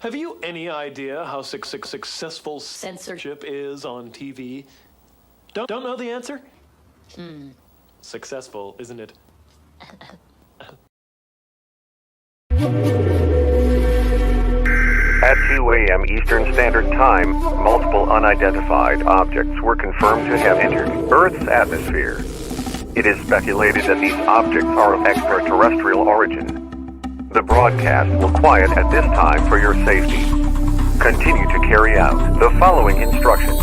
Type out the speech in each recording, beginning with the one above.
Have you any idea how successful censorship is on TV? Don't know the answer? Successful, isn't it? At 2 a.m. Eastern Standard Time, multiple unidentified objects were confirmed to have entered Earth's atmosphere. It is speculated that these objects are of extraterrestrial origin. The broadcast will quiet at this time for your safety. Continue to carry out the following instructions.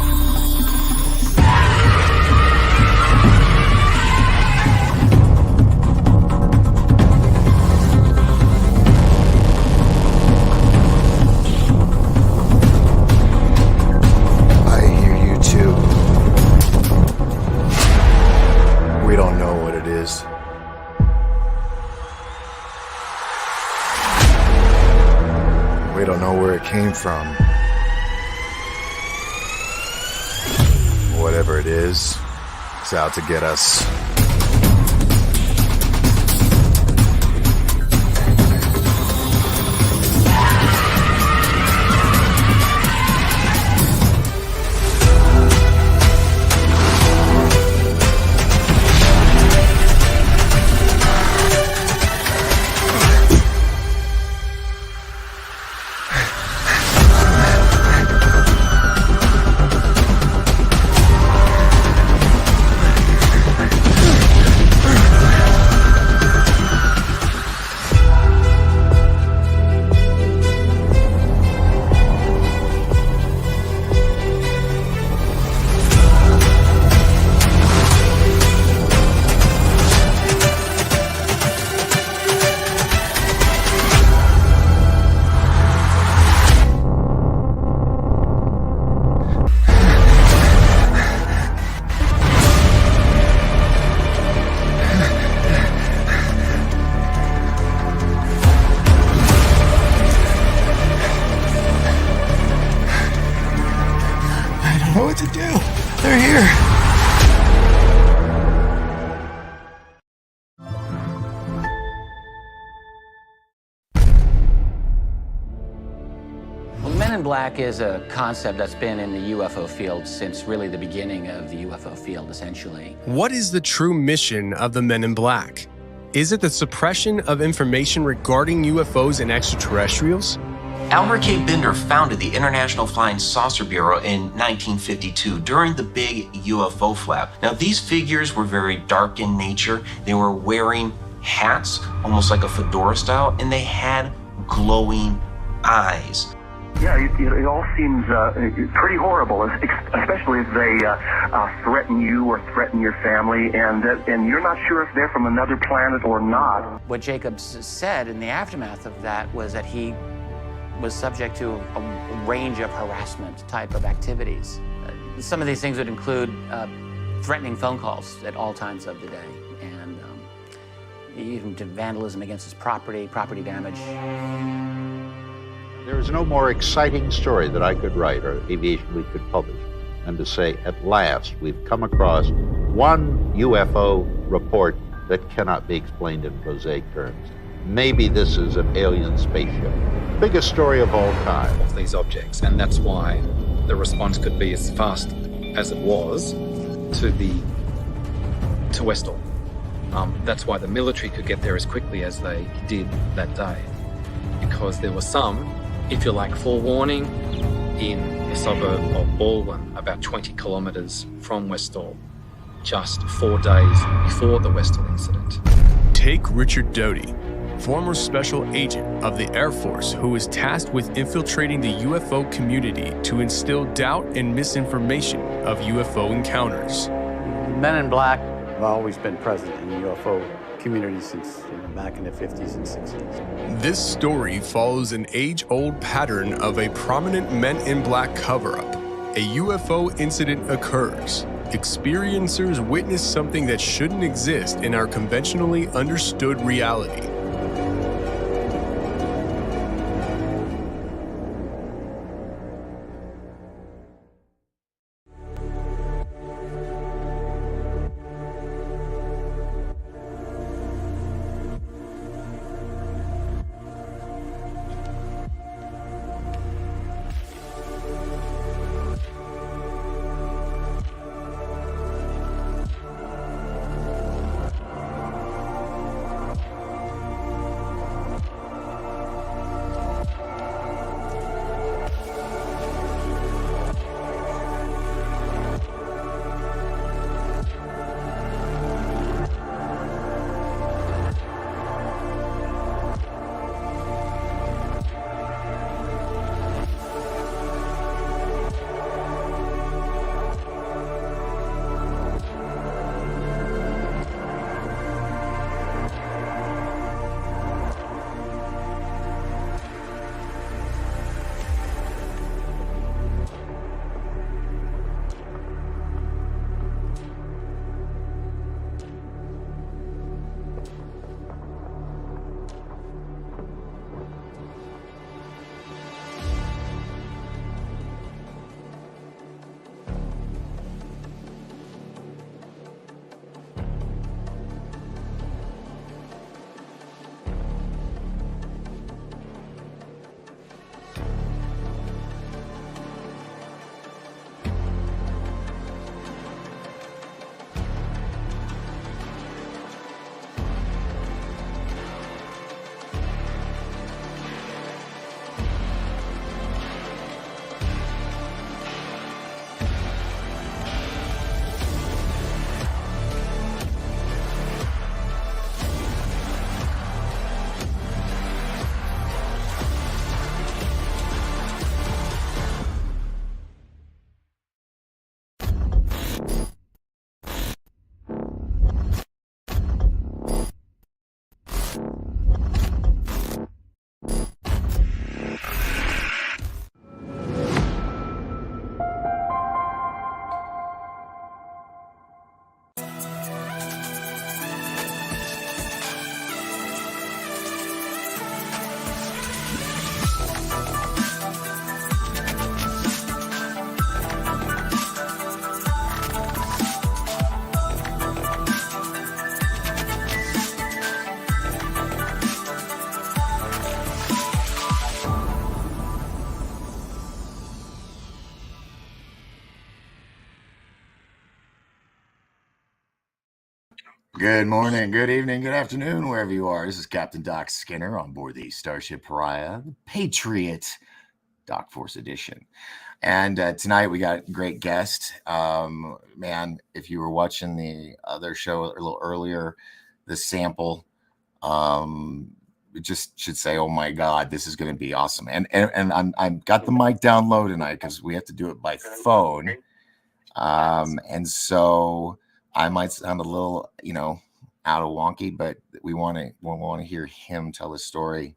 I hear you too. We don't know what it is. We don't know where it came from. Whatever it is, it's out to get us. I don't know what to do. They're here. Well, Men in Black is a concept that's been in the UFO field since really the beginning of the UFO field, essentially. What is the true mission of the Men in Black? Is it the suppression of information regarding UFOs and extraterrestrials? Albert K. Bender founded the International Flying Saucer Bureau in 1952 during the big UFO flap. Now, these figures were very dark in nature. They were wearing hats, almost like a fedora style, and they had glowing eyes. Yeah, it all seems pretty horrible, especially if they threaten you or threaten your family, and you're not sure if they're from another planet or not. What Jacobs said in the aftermath of that was that he was subject to a range of harassment type of activities. Some of these things would include threatening phone calls at all times of the day, and even to vandalism against his property damage. There is no more exciting story that I could write or Aviation Week could publish than to say, at last, we've come across one UFO report that cannot be explained in prosaic terms. Maybe this is an alien spaceship. Biggest story of all time. Of these objects, and that's why the response could be as fast as it was to Westall. That's why the military could get there as quickly as they did that day, because there was some, if you like, forewarning in the suburb of Baldwin, about 20 kilometres from Westall, just 4 days before the Westall incident. Take Richard Doty, former special agent of the Air Force who was tasked with infiltrating the UFO community to instill doubt and misinformation of UFO encounters. Men in Black have always been present in the UFO community since back in the 50s and 60s. This story follows an age-old pattern of a prominent Men in Black cover-up. A UFO incident occurs. Experiencers witness something that shouldn't exist in our conventionally understood reality. Good morning, good evening, good afternoon, wherever you are. This is Captain Doc Skinner on board the Starship Pariah, the Patriot Doc Force Edition. And tonight we got a great guest. Man, if you were watching the other show a little earlier, the sample, it just should say, "Oh my God, this is going to be awesome!" And I'm got the mic down low tonight because we have to do it by phone, and so I might sound a little, out of wonky, but we want to hear him tell his story.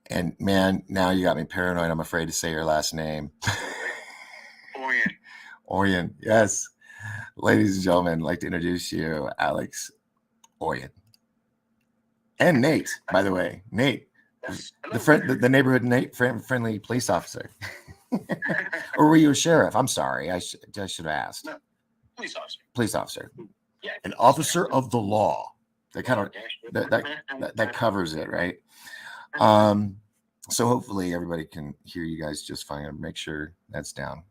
And man, now you got me paranoid. I'm afraid to say your last name. Oien. Oien, yes. Ladies and gentlemen, I'd like to introduce you, Alex Oien. And Nate, by the way. Nate, the neighborhood friendly police officer. Or were you a sheriff? I'm sorry. I should have asked. No, police officer. Police officer. Yeah. An officer of the law. That kind of that covers it, right? So hopefully everybody can hear you guys just fine. I'll make sure that's down.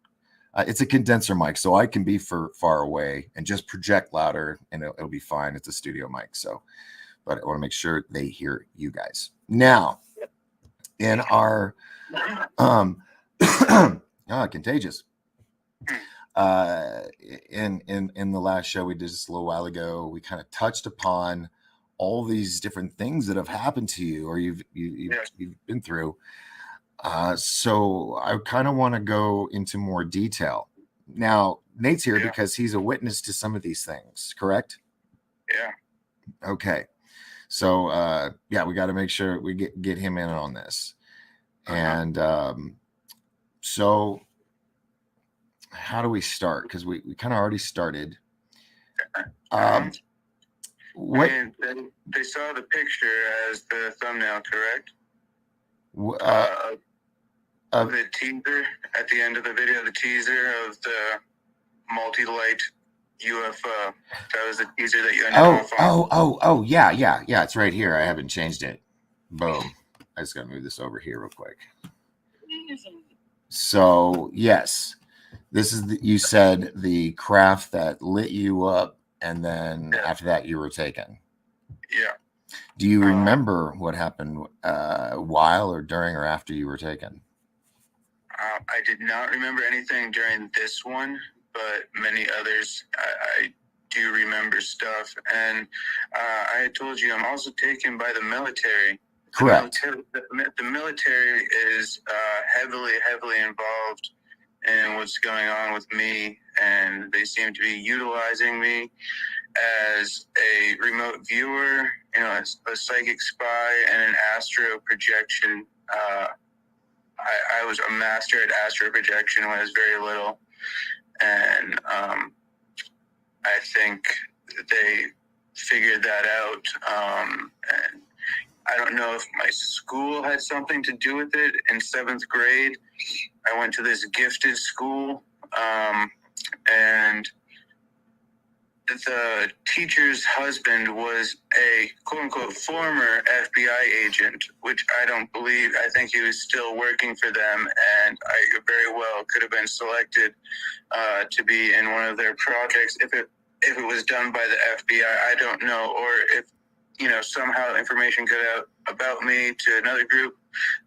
It's a condenser mic, so I can be far away and just project louder, and it'll be fine. It's a studio mic, so. But I want to make sure they hear you guys. Now, in our contagious. In the last show we did just a little while ago, we kind of touched upon all these different things that have happened to you or you've been through. So I kind of want to go into more detail. Now, Nate's here because he's a witness to some of these things, correct? Yeah. Okay. So we got to make sure we get him in on this. And so how do we start? Because we kind of already started. What they saw the picture as the thumbnail, correct? Of the teaser at the end of the video, the teaser of the multi-light UFO. That was the teaser that you ended off on. Yeah. It's right here. I haven't changed it. Boom. I just gotta move this over here real quick. So yes, this is you said the craft that lit you up, and then after that you were taken. Yeah. Do you remember what happened while or during or after you were taken? I did not remember anything during this one, but many others I do remember stuff. And I had told you I'm also taken by the military. Correct. The military is heavily involved in what's going on with me, and they seem to be utilizing me as a remote viewer, a psychic spy, and an astro projection. I was a master at astro projection when I was very little, and I think they figured that out. And I don't know if my school had something to do with it. In 7th grade, I went to this gifted school, and the teacher's husband was a quote-unquote former FBI agent, which I don't believe. I think he was still working for them, and I very well could have been selected to be in one of their projects if it was done by the FBI. I don't know, or if somehow information got out about me to another group.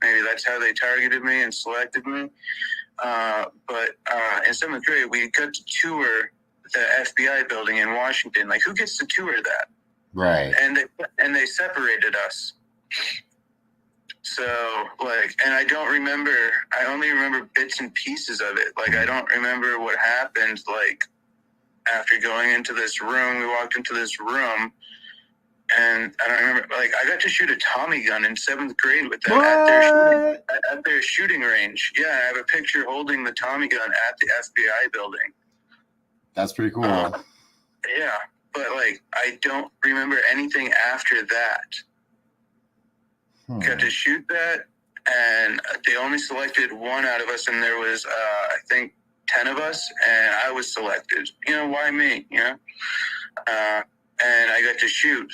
Maybe that's how they targeted me and selected me. But in 7th grade, we got to tour the FBI building in Washington. Like, who gets to tour that? Right. And they separated us. So, and I don't remember. I only remember bits and pieces of it. Like, I don't remember what happened. Like, after going into this room, we walked into this room, and I don't remember. Like, I got to shoot a Tommy gun in 7th grade with them at their shooting range. Yeah, I have a picture holding the Tommy gun at the FBI building. That's pretty cool. Yeah, but I don't remember anything after that. Got to shoot that, and they only selected one out of us, and there was, I think, 10 of us, and I was selected. Why me? And I got to shoot,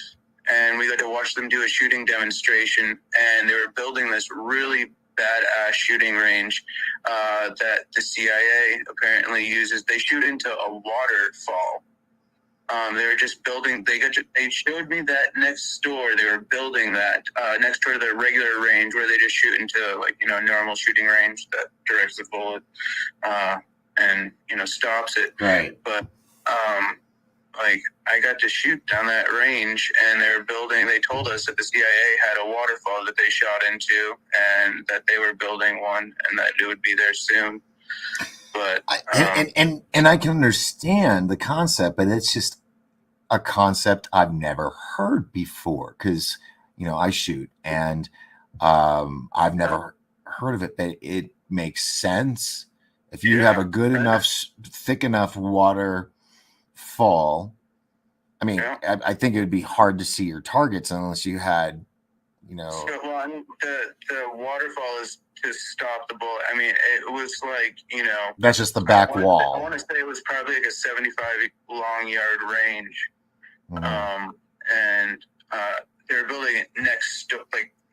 and we got to watch them do a shooting demonstration, and they were building this really badass shooting range that the CIA apparently uses. They shoot into a waterfall, They were just building. They showed me that next door. They were building that next door to their regular range, where they just shoot into normal shooting range that directs the bullet and stops it. Right. But I got to shoot down that range, and they were building. They told us that the CIA had a waterfall that they shot into, and that they were building one, and that it would be there soon. But and I can understand the concept, but it's just a concept I've never heard before, because I shoot, and I've never heard of it. But it makes sense if you have a good enough, thick enough waterfall. I mean, I think it would be hard to see your targets unless you had, So, well, I mean, the waterfall is to stop the bullet. I mean, it was like, that's just the back wall. I want to say it was probably like a 75 long yard range. Mm-hmm. And they were building it next,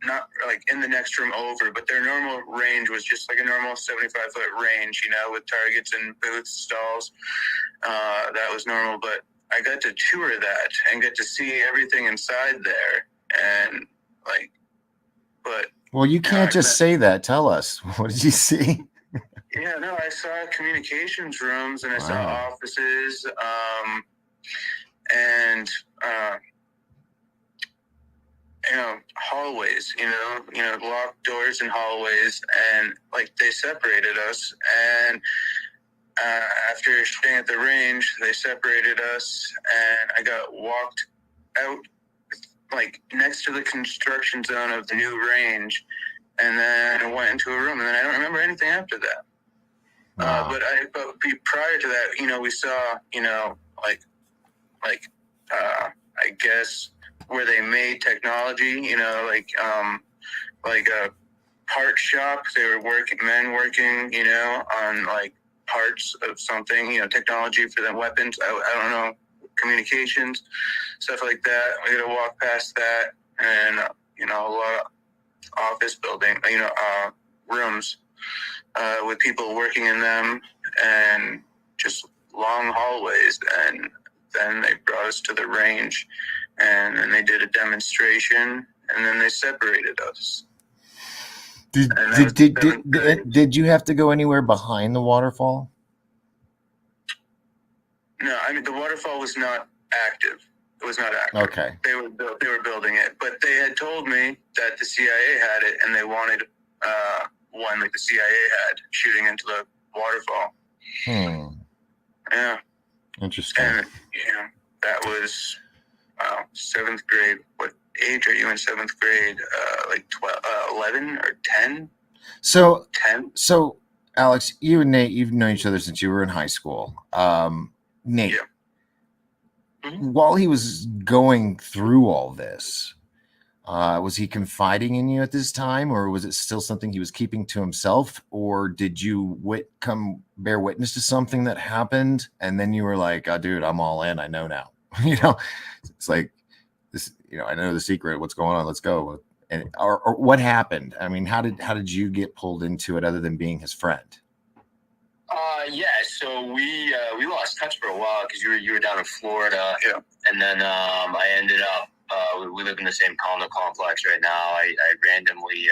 not like in the next room over, but their normal range was just like a normal 75-foot range, with targets and booths, stalls. That was normal, but I got to tour that and get to see everything inside there. And well, you can't just say that. Tell us, what did you see? Yeah, no, I saw communications rooms, and I saw offices, and hallways, locked doors and hallways, and they separated us. And after staying at the range, they separated us, and I got walked out next to the construction zone of the new range, and then I went into a room, and then I don't remember anything after that. Wow. But prior to that, we saw, I guess where they made technology, like a part shop. They were men working, on parts of something, technology for the weapons. I don't know, communications, stuff like that. We got to walk past that, and a lot of office building, rooms with people working in them, and just long hallways. And then they brought us to the range, and then they did a demonstration, and then they separated us. Did you have to go anywhere behind the waterfall? No, I mean, the waterfall was not active. It was not active. Okay. They were building it, but they had told me that the CIA had it, and they wanted one like the CIA had, shooting into the waterfall. Yeah. Interesting. And that was 7th grade. What age are you in 7th grade? 11 or 10? So 10. So Alex, you and Nate, you've known each other since you were in high school. Nate, while he was going through all this, was he confiding in you at this time, or was it still something he was keeping to himself? Or did you come bear witness to something that happened, and then you were like, "Oh, dude, I'm all in. I know now." It's like this. I know the secret. What's going on? Let's go. And or what happened? I mean, how did you get pulled into it, other than being his friend? So we lost touch for a while because you were down in Florida, and then I ended up we live in the same condo complex right now. I randomly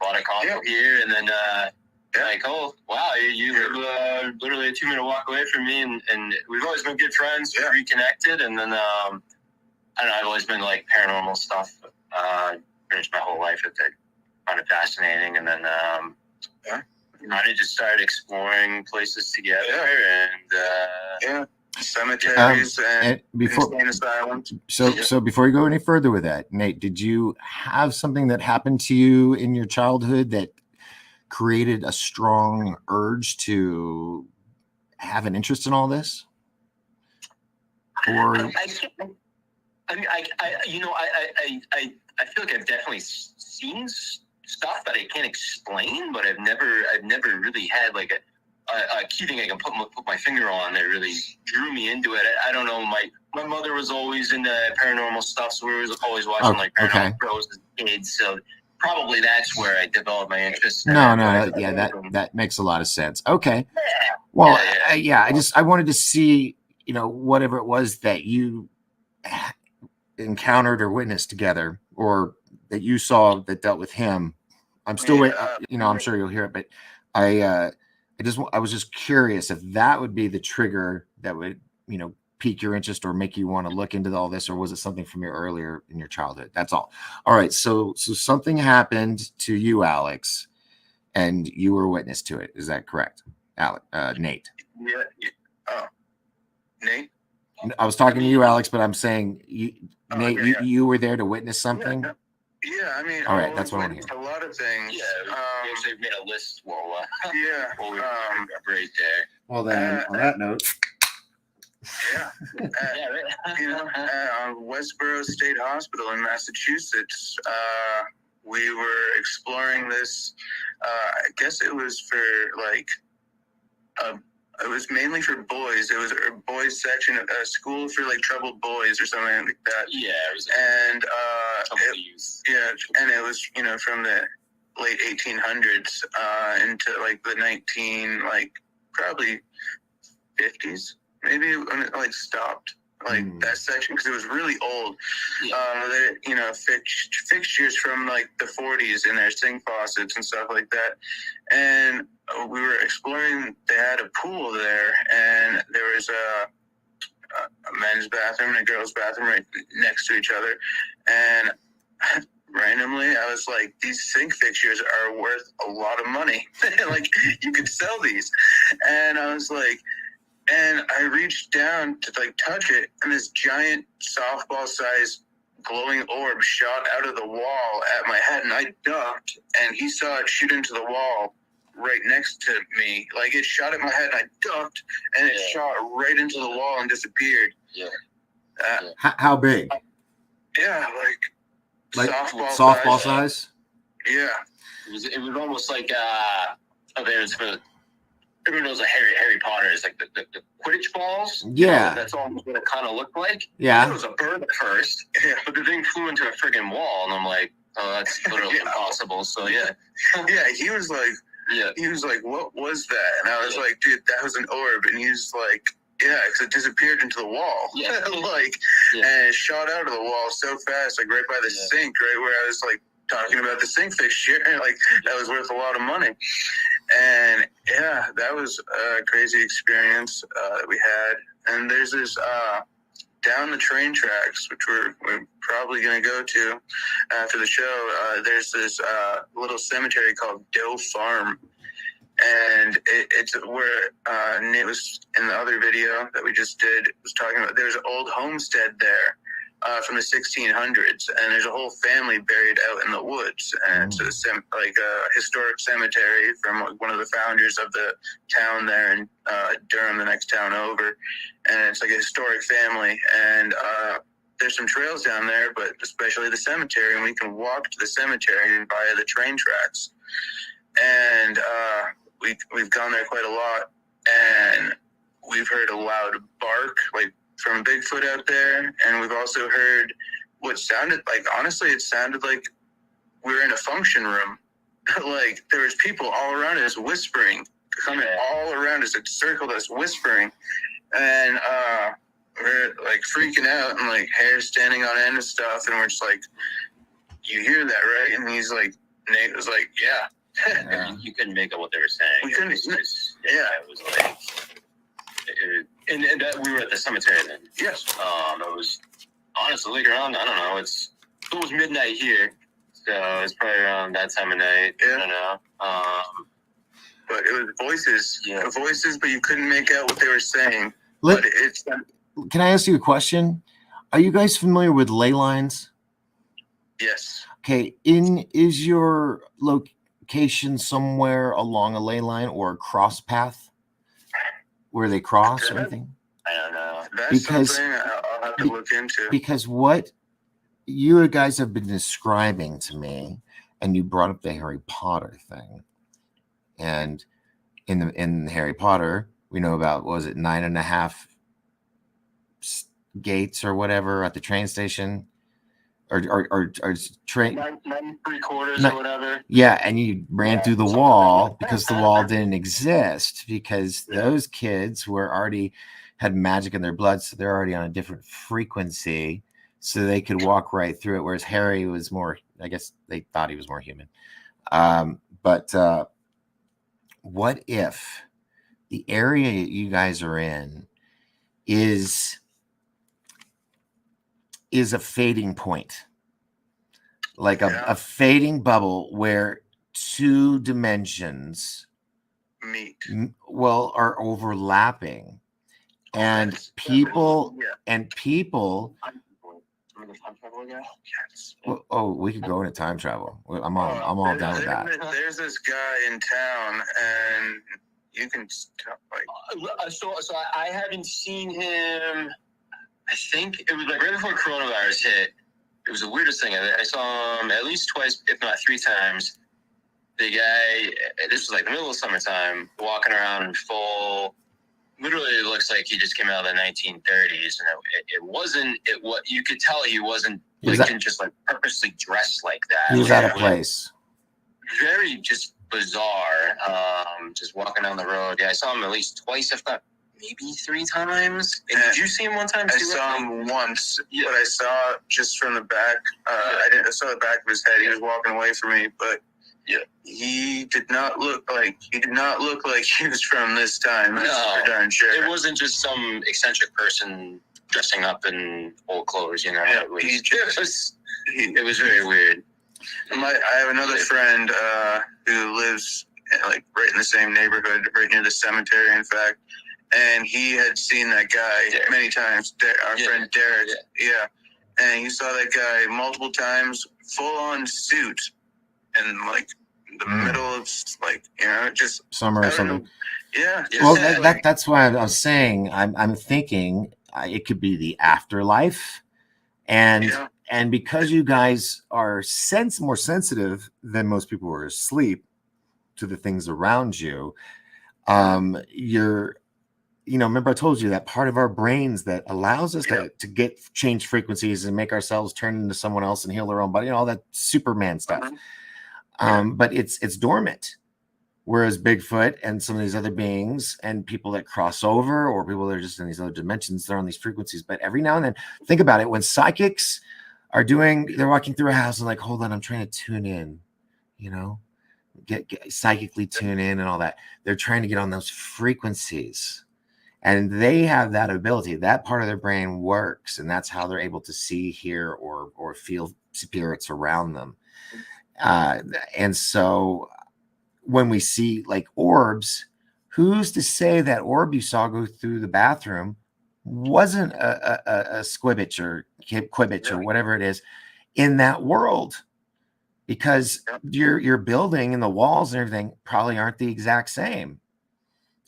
bought a condo here, and then oh wow, you live literally a 2-minute walk away from me, and we've always been good friends. We reconnected, and then I don't know, I've always been like paranormal stuff. Pretty much my whole life. I found it fascinating, and then I just started exploring places together, and cemeteries and before, insane asylums. So before you go any further with that, Nate, did you have something that happened to you in your childhood that created a strong urge to have an interest in all this? Or I feel like I've definitely seen stuff that I can't explain, but I've never really had like a key thing I can put my finger on that really drew me into it. I don't know. My mother was always into paranormal stuff, so we were always watching paranormal shows as kids. So probably that's where I developed my interest. That makes a lot of sense. Okay. Well, I wanted to see, whatever it was that you encountered or witnessed together, or that you saw that dealt with him. I'm still waiting. I'm sure you'll hear it, but I was just curious if that would be the trigger that would, pique your interest or make you want to look into all this, or was it something from your earlier in your childhood? That's all. All right. So something happened to you, Alex, and you were a witness to it. Is that correct, Nate? Yeah. Oh, Nate. I was talking to you, Alex, but I'm saying Nate, okay, you were there to witness something. Yeah, I mean, all right, that's what I want to hear. A lot of things. Yeah, we actually made a list. Well, yeah. Well, we were right there. Well, then, on that note. Yeah. Westboro State Hospital in Massachusetts, we were exploring this. I guess it was for it was mainly for boys. It was a boys section, a school for troubled boys or something like that. Yeah, it was. And and it was from the late 1800s into the probably 50s. Maybe when it stopped that section because it was really old. Yeah. Fixtures from the 40s in their sink faucets and stuff like that. And we were exploring. They had a pool there, and there was a men's bathroom and a girls' bathroom right next to each other. And randomly, I was like, these sink fixtures are worth a lot of money. You could sell these. And I was like. And I reached down to touch it, and this giant softball-sized glowing orb shot out of the wall at my head, and I ducked, and he saw it shoot into the wall right next to me. It shot at my head, and I ducked, and it shot right into the wall and disappeared. Yeah. How big? Yeah, softball size. Yeah. It was almost like there's for. Everyone knows Harry Potter is the Quidditch balls. Yeah. That's almost what it kind of looked like. Yeah. It was a bird at first, but the thing flew into a friggin' wall, and I'm like, oh, that's literally impossible. So, yeah. Yeah, he was like, what was that? And I was like, dude, that was an orb. And he was like, yeah, because it disappeared into the wall. Yeah. And it shot out of the wall so fast, right by the sink, right where I was talking about the sink fixture, that was worth a lot of money. And yeah, that was a crazy experience that we had. And there's this down the train tracks, which we're probably going to go to after the show. There's this little cemetery called Doe Farm. And it's where Nate was in the other video that we just did, was talking about. There's an old homestead there. From the 1600s, and there's a whole family buried out in the woods, and it's a historic cemetery from one of the founders of the town there in Durham, the next town over, and it's a historic family, and there's some trails down there, but especially the cemetery, and we can walk to the cemetery via the train tracks, and we've gone there quite a lot, and we've heard a loud bark, from Bigfoot out there, and we've also heard what sounded honestly, it sounded like we were in a function room. There was people all around us whispering, coming all around us, it circled us whispering, and we're freaking out and hair standing on end and stuff, and we're just you hear that, right? And he's Nate was yeah. You couldn't make out what they were saying. We couldn't. It was and we were at the cemetery then. Yes. It was honestly later on. I don't know. It was midnight here, so it's probably around that time of night. Yeah. I don't know. But it was voices. Yeah. Voices, but you couldn't make out what they were saying. Can I ask you a question? Are you guys familiar with ley lines? Yes. Okay. Is your location somewhere along a ley line or a cross path where they cross or anything? I don't know. That's something I'll have to look into. Because what you guys have been describing to me, and you brought up the Harry Potter thing, and in Harry Potter, we know about, what was it, 9.5 gates or whatever at the train station, or train 9 3/4 or whatever. Yeah, and you ran through the wall because the wall didn't exist, because those kids were already had magic in their blood, so they're already on a different frequency, so they could walk right through it. Whereas Harry was more, I guess they thought he was more human. But what if the area you guys are in is a fading point, like a fading bubble where two dimensions meet, are overlapping, and people well, we could go into time travel. I'm all down with that. There's this guy in town, and you can So I haven't seen him. I think it was like right before coronavirus hit. It was the weirdest thing. I saw him at least twice, if not three times. The guy, this was like the middle of summertime, walking around in full. Literally, it looks like he just came out of the 1930s, and it wasn't. What you could tell he wasn't just like purposely dressed like that. He was out of place. Very just bizarre. Just walking down the road. Yeah, I saw him at least twice, if not maybe three times. Did you see him one time? I saw him once, but I saw just from the back. I saw the back of his head. He was walking away from me, but he did not look like he was from this time. That's for darn sure. It wasn't just some eccentric person dressing up in old clothes, you know. Yeah, at least. It was very weird. I have another friend who lives like right in the same neighborhood, right near the cemetery, in fact. And he had seen that guy many times. Our friend Derek, and he saw that guy multiple times, full on suit, and like the middle of like just summer or something. Yeah. Well, that's why I was saying I'm thinking it could be the afterlife, and because you guys are more sensitive than most people who are asleep to the things around you, you're. Remember I told you that part of our brains that allows us to get change frequencies and make ourselves turn into someone else and heal their own body, all that Superman stuff. But it's dormant. Whereas Bigfoot and some of these other beings and people that cross over, or people that are just in these other dimensions, they're on these frequencies. But every now and then, think about it. When psychics they're walking through a house and like, hold on, I'm trying to tune in, get psychically tune in and all that. They're trying to get on those frequencies. And they have that ability. That part of their brain works, and that's how they're able to see, hear, or feel spirits around them. And so, when we see like orbs, who's to say that orb you saw go through the bathroom wasn't a squibbitch or quibbitch or whatever it is in that world? Because your building and the walls and everything probably aren't the exact same.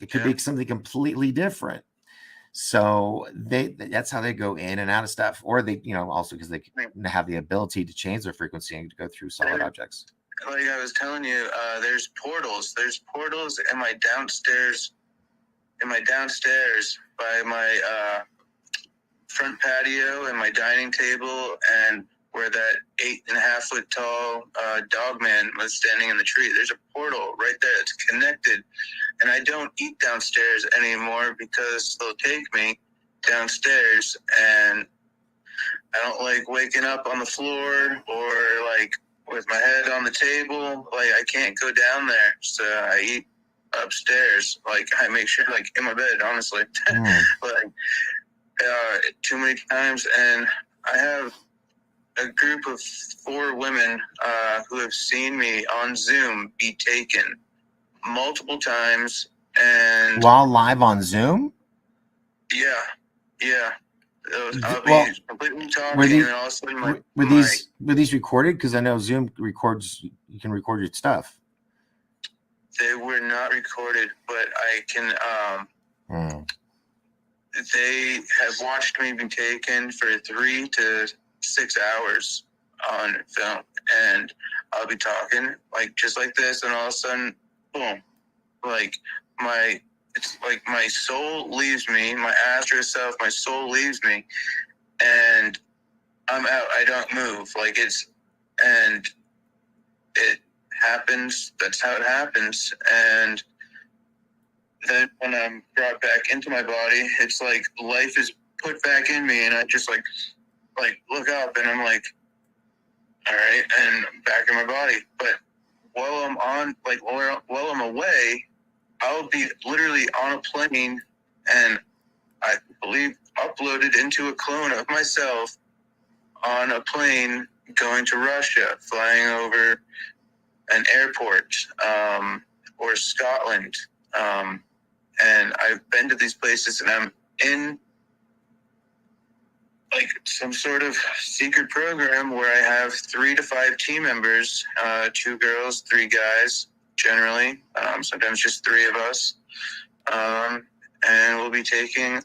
It could be something completely different. So that's how they go in and out of stuff. Or they, also because they have the ability to change their frequency and to go through solid objects. Like I was telling you, there's portals. There's portals in my downstairs by my front patio and my dining table, and where that 8.5 foot tall dog man was standing in the tree. There's a portal right there. It's connected. And I don't eat downstairs anymore because they'll take me downstairs, and I don't like waking up on the floor or like with my head on the table. Like I can't go down there. So I eat upstairs. Like I make sure like in my bed, honestly. Like too many times. And I have a group of 4 women who have seen me on Zoom be taken multiple times, and while live on Zoom. I'll be completely talking, and all of a sudden were these recorded? Because I know Zoom records. You can record your stuff. They were not recorded, but I can. They have watched me be taken for 3 to 6 hours on film, and I'll be talking like just like this, and all of a sudden, boom, like it's like my soul leaves me, my astral self, my soul leaves me, and I'm out. I don't move. Like and it happens. That's how it happens. And then when I'm brought back into my body, it's like life is put back in me, and I just like look up, and I'm like, all right, and back in my body. But while I'm on, like while I'm away, I'll be literally on a plane, and I believe uploaded into a clone of myself on a plane going to Russia, flying over an airport, or Scotland. And I've been to these places, and I'm in like some sort of secret program where I have 3 to 5 team members, 2 girls, 3 guys, generally. Sometimes just 3 of us. And we'll be taken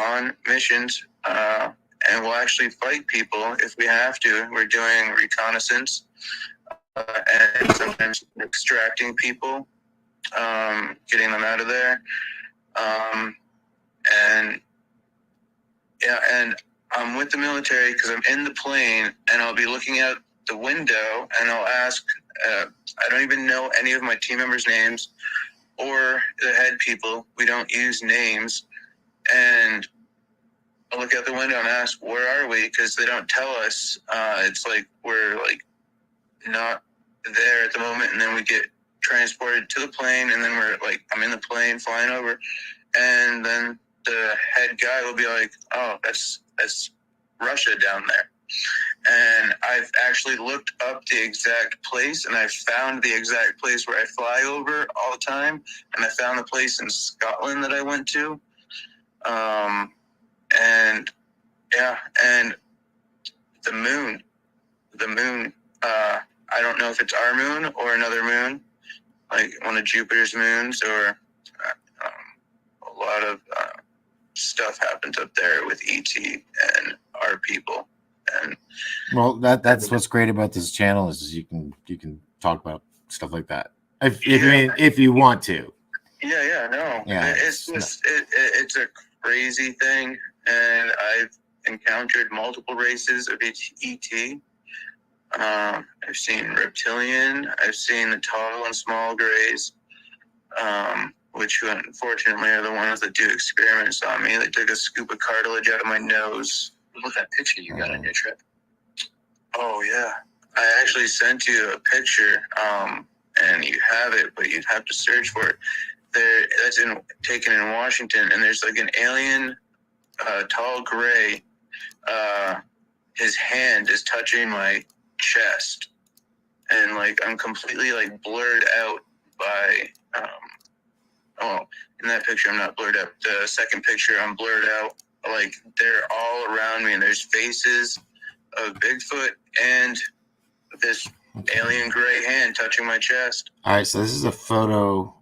on missions, and we'll actually fight people if we have to. We're doing reconnaissance, and sometimes extracting people, getting them out of there. And yeah, and I'm with the military because I'm in the plane, and I'll be looking out the window, and I'll ask, I don't even know any of my team members' names or the head people. We don't use names. And I look out the window and ask, where are we? Because they don't tell us. It's like we're like not there at the moment, and then we get transported to the plane, and then we're like, I'm in the plane flying over, and then the head guy will be like, oh, that's Russia down there. And I've actually looked up the exact place, and I found the exact place where I fly over all the time, and I found the place in Scotland that I went to. And yeah, and the moon, I don't know if it's our moon or another moon, like one of Jupiter's moons, or a lot of stuff happens up there with ET and our people. And well, that's what's great about this channel is you can talk about stuff like that if you want to. Yeah, it's just it's a crazy thing, and I've encountered multiple races of ET. I've seen reptilian. I've seen the tall and small grays, which unfortunately are the ones that do experiments on me. They took a scoop of cartilage out of my nose. Look at that picture you got on your trip. Oh, yeah. I actually sent you a picture, and you have it, but you'd have to search for it. That's taken in Washington, and there's like an alien, tall gray. His hand is touching my chest, and like I'm completely like blurred out by. In that picture I'm not blurred out. The second picture I'm blurred out. Like they're all around me, and there's faces of Bigfoot and this alien gray hand touching my chest. All right, so this is a photo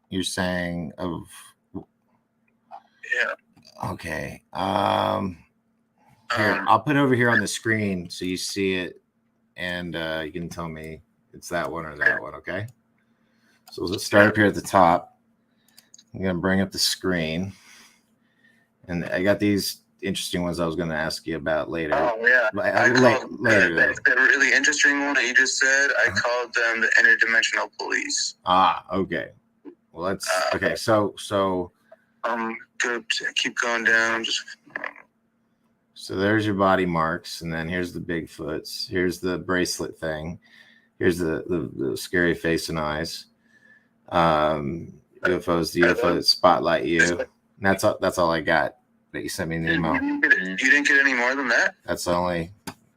you're saying of. Yeah. Okay. Here, I'll put it over here on the screen so you see it, and you can tell me it's that one or that one. Okay. So let's start up here at the top. I'm gonna bring up the screen, and I got these interesting ones I was gonna ask you about later. Oh yeah, later. The really interesting one that you just said. I called them the interdimensional police. Ah, okay. Well, that's okay. So good. Keep going down. So there's your body marks, and then here's the Bigfoots. Here's the bracelet thing. Here's the scary face and eyes. UFOs, the UFO that spotlight you. And that's all I got that you sent me in the email. You didn't get any more than that? That's only,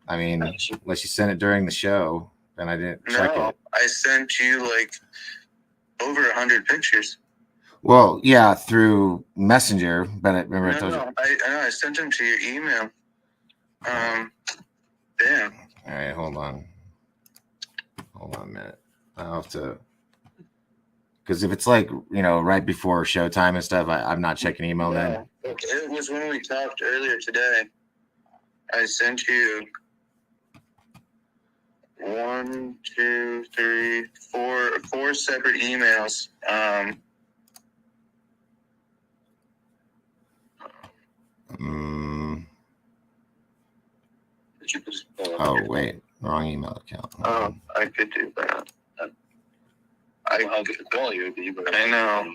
I mean, unless you sent it during the show, then I didn't check it. I sent you like over 100 pictures. Well, yeah, through Messenger, but I told you. I sent them to your email. Damn. All right, hold on a minute. I'll have to, because if it's like, right before showtime and stuff, I'm not checking email then. It was when we talked earlier today. I sent you 1, 2, 3, 4 separate emails. Oh, wait. Wrong email account. I could do that. How good the quality would be, but I know.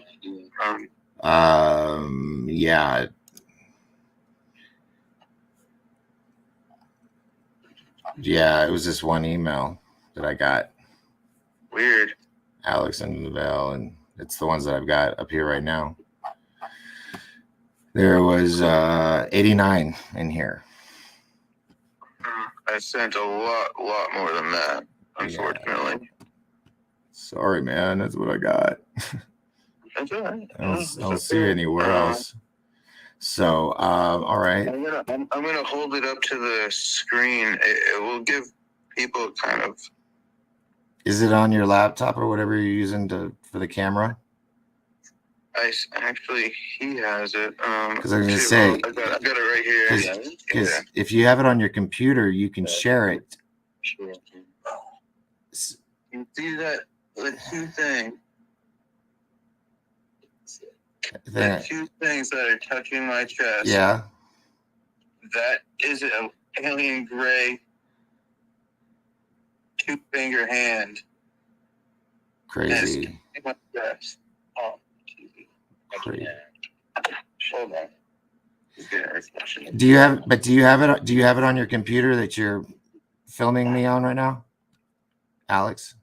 Yeah. Yeah, it was just one email that I got. Weird. Alex and Lavelle, and it's the ones that I've got up here right now. There was 89 in here. I sent a lot more than that, unfortunately. Yeah. Sorry, man. That's what I got. That's all right. I don't see it anywhere else. So, all right. I'm gonna hold it up to the screen. It will give people kind of. Is it on your laptop or whatever you're using for the camera? He has it. Because I was gonna say, I got it right here. Because if you have it on your computer, you can share it. Sure. You see that? The two things. The two things that are touching my chest. Yeah. That is an alien gray 2-finger hand. Crazy. My chest. Oh, crazy. Hold on. Do you have it on your computer that you're filming me on right now, Alex?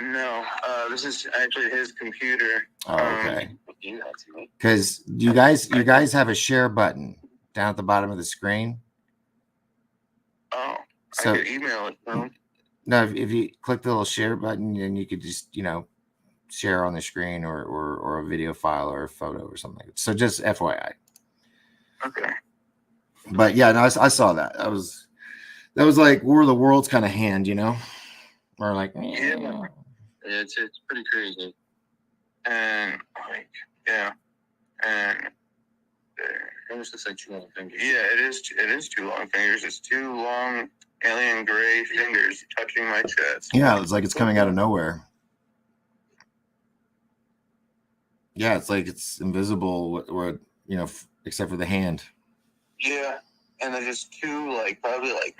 No, this is actually his computer. Oh, okay. Because you guys have a share button down at the bottom of the screen. Oh, so I could email it to him. No, if you click the little share button, then you could just share on the screen or a video file or a photo or something. So just FYI. Okay. But yeah, no, I saw that. That was like War of the Worlds kind of hand, or like yeah, it's pretty crazy. And it was just like 2 long fingers. Yeah, it is 2 long fingers. It's 2 long alien gray fingers touching my chest. Yeah, it's like it's coming out of nowhere. Yeah, it's like it's invisible, or except for the hand. Yeah, and they're just 2 probably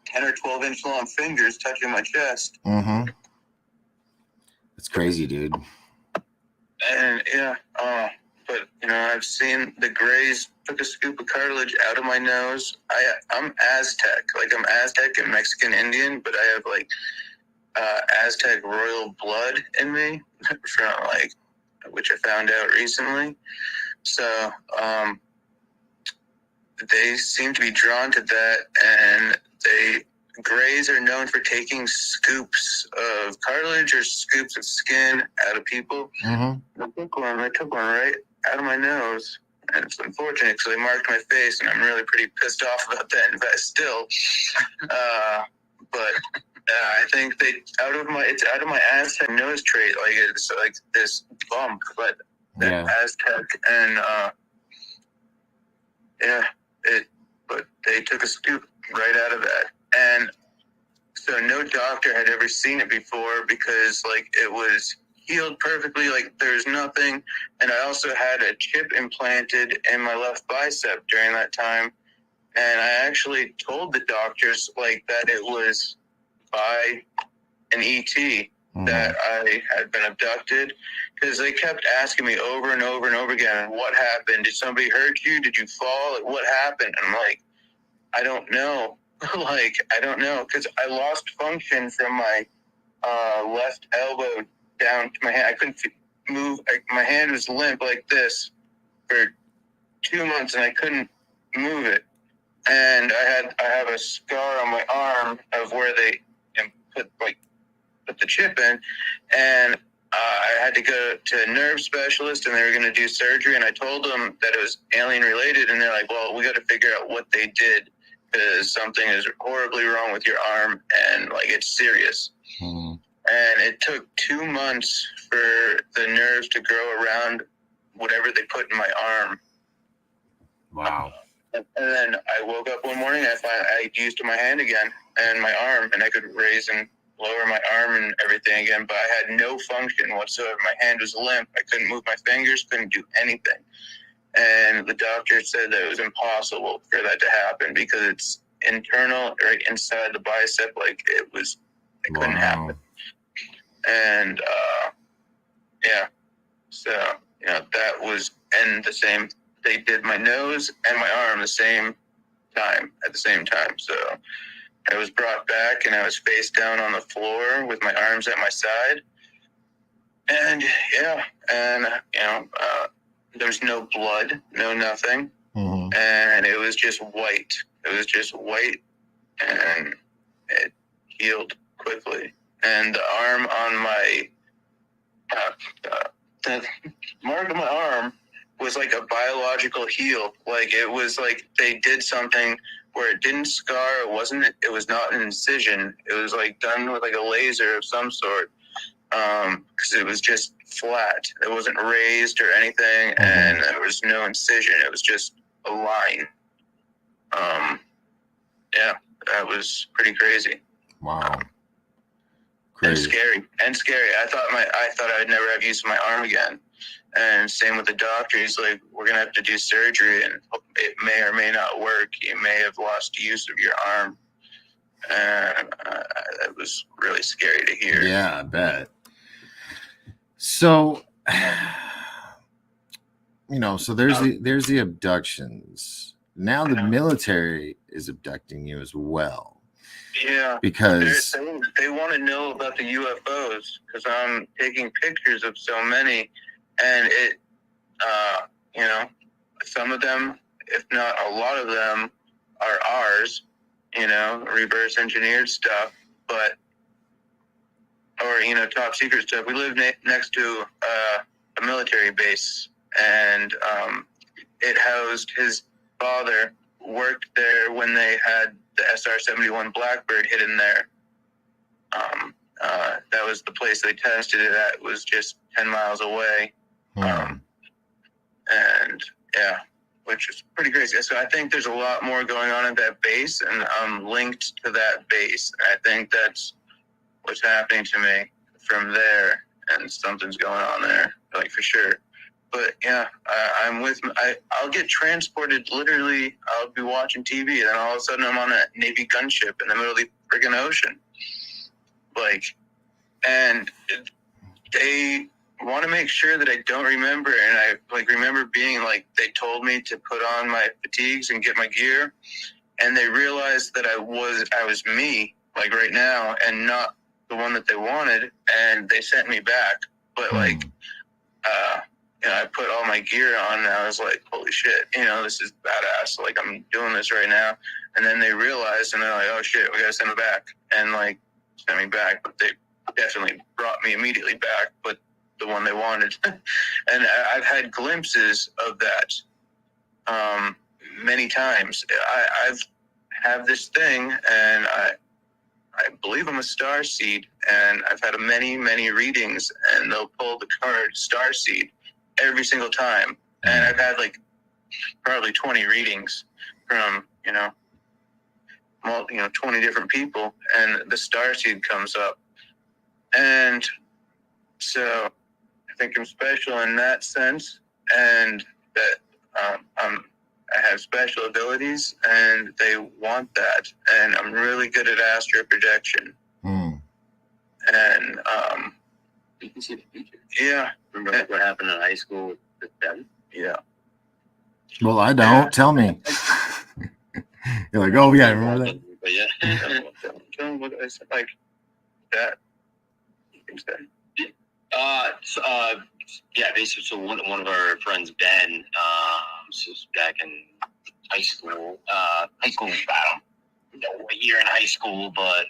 10 or 12 inch long fingers touching my chest. Mm-hmm. It's crazy, dude. And but I've seen the Greys took a scoop of cartilage out of my nose. I'm Aztec, I'm Aztec and Mexican Indian, but I have Aztec royal blood in me from which I found out recently. So they seem to be drawn to that, and Greys are known for taking scoops of cartilage or scoops of skin out of people. Mm-hmm. I took one right out of my nose, and it's unfortunate because they marked my face, and I'm really pretty pissed off about that. But still, I think it's out of my Aztec nose trait. It's like this bump, but Aztec, and but they took a scoop right out of that. And so no doctor had ever seen it before because it was healed perfectly. There's nothing. And I also had a chip implanted in my left bicep during that time. And I actually told the doctors that it was by an ET that I had been abducted, because they kept asking me over and over and over again, what happened? Did somebody hurt you? Did you fall? What happened? And I'm like, I don't know. I don't know, because I lost function from my left elbow down to my hand. I couldn't move. My hand was limp like this for 2 months, and I couldn't move it. And I have a scar on my arm of where they put the chip in, and I had to go to a nerve specialist, and they were going to do surgery. And I told them that it was alien related, and they're like, "Well, we got to figure out what they did, because something is horribly wrong with your arm, and it's serious." Mm-hmm. And it took 2 months for the nerves to grow around whatever they put in my arm. Wow. And then I woke up one morning, I used my hand again and my arm, and I could raise and lower my arm and everything again, but I had no function whatsoever. My hand was limp. I couldn't move my fingers, couldn't do anything. And the doctor said that it was impossible for that to happen because it's internal, right inside the bicep. It couldn't happen. And So, that was, and they did my nose and my arm at the same time. So I was brought back and I was face down on the floor with my arms at my side. And there's no blood, no nothing. Mm-hmm. And it was just white. And it healed quickly. And the arm on my, the mark on my arm was like a biological heal. Like, it was like they did something where it didn't scar. It was not an incision. It was like done with like a laser of some sort. Because it was just flat. It wasn't raised or anything, and there was no incision. It was just a line. That was pretty crazy. Wow. Crazy. And scary. I thought I'd never have use of my arm again. And same with the doctor. He's like, we're gonna have to do surgery, and it may or may not work. You may have lost use of your arm. And it was really scary to hear. Yeah, I bet. So, so there's the abductions. Now the military is abducting you as well. Yeah, because they want to know about the UFOs, because I'm taking pictures of so many, and it, some of them, if not a lot of them, are ours. Reverse engineered stuff, or top secret stuff. We live next to a military base, and it housed his father. Worked there when they had the SR-71 Blackbird hidden there. That was the place they tested it at. It was just 10 miles away. Which is pretty crazy. So I think there's a lot more going on at that base, and I'm linked to that base. I think that's what's happening to me from there, and something's going on there, like, for sure. But I'll get transported. Literally, I'll be watching TV, and then all of a sudden I'm on a Navy gunship in the middle of the friggin' ocean. And they want to make sure that I don't remember, and I remember being they told me to put on my fatigues and get my gear, and they realized that I was me, right now, and not the one that they wanted, and they sent me back. But I put all my gear on, and I was like, holy shit, this is badass. I'm doing this right now. And then they realized, and they're like, oh shit, we gotta send him back. And sent me back, but they definitely brought me immediately back, but the one they wanted. And I've had glimpses of that many times. I've have this thing, and I believe I'm a star seed, and I've had many readings, and they'll pull the card star seed every single time. And I've had probably 20 readings from 20 different people, and the star seed comes up. And so I think I'm special in that sense, and that I have special abilities, and they want that. And I'm really good at astral projection. And you can see the future. Yeah. Remember what happened in high school with them? Yeah. Well, I don't. Tell me. You're like, oh yeah, I remember that. But yeah. Tell me what I said, that. Basically, so one of our friends, Ben, this was back in high school. I don't know what year in high school, but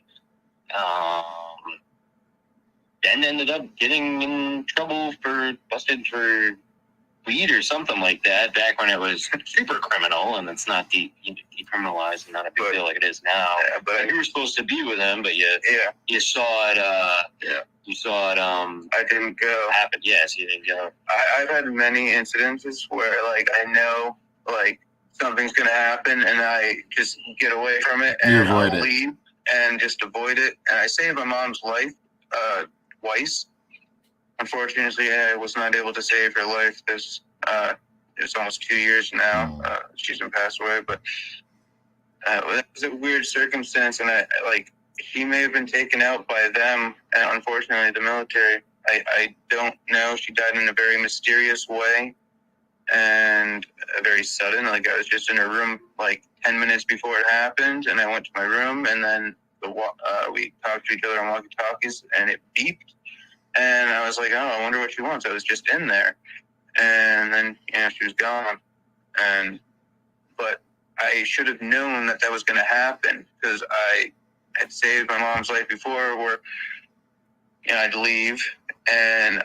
Ben ended up getting in trouble busted for weed or something like that, back when it was super criminal, and it's not decriminalized and not a big deal like it is now. Yeah, but you were supposed to be with him, but you saw it. You saw it. I didn't go. Happen. Yes, you didn't go. I've had many incidences where I know something's gonna happen, and I just get away from it, and I'll leave and just avoid it. And I saved my mom's life twice. Unfortunately, I was not able to save her life. It's almost 2 years now. She's been passed away, but it was a weird circumstance, and she may have been taken out by them, and unfortunately, the military. I don't know. She died in a very mysterious way and very sudden. Like, I was just in her room like 10 minutes before it happened, and I went to my room, and then we talked to each other on walkie-talkies, and it beeped. And I was like, oh, I wonder what she wants. I was just in there. And then, she was gone. But I should have known that was going to happen, because I had saved my mom's life before, where I'd leave, and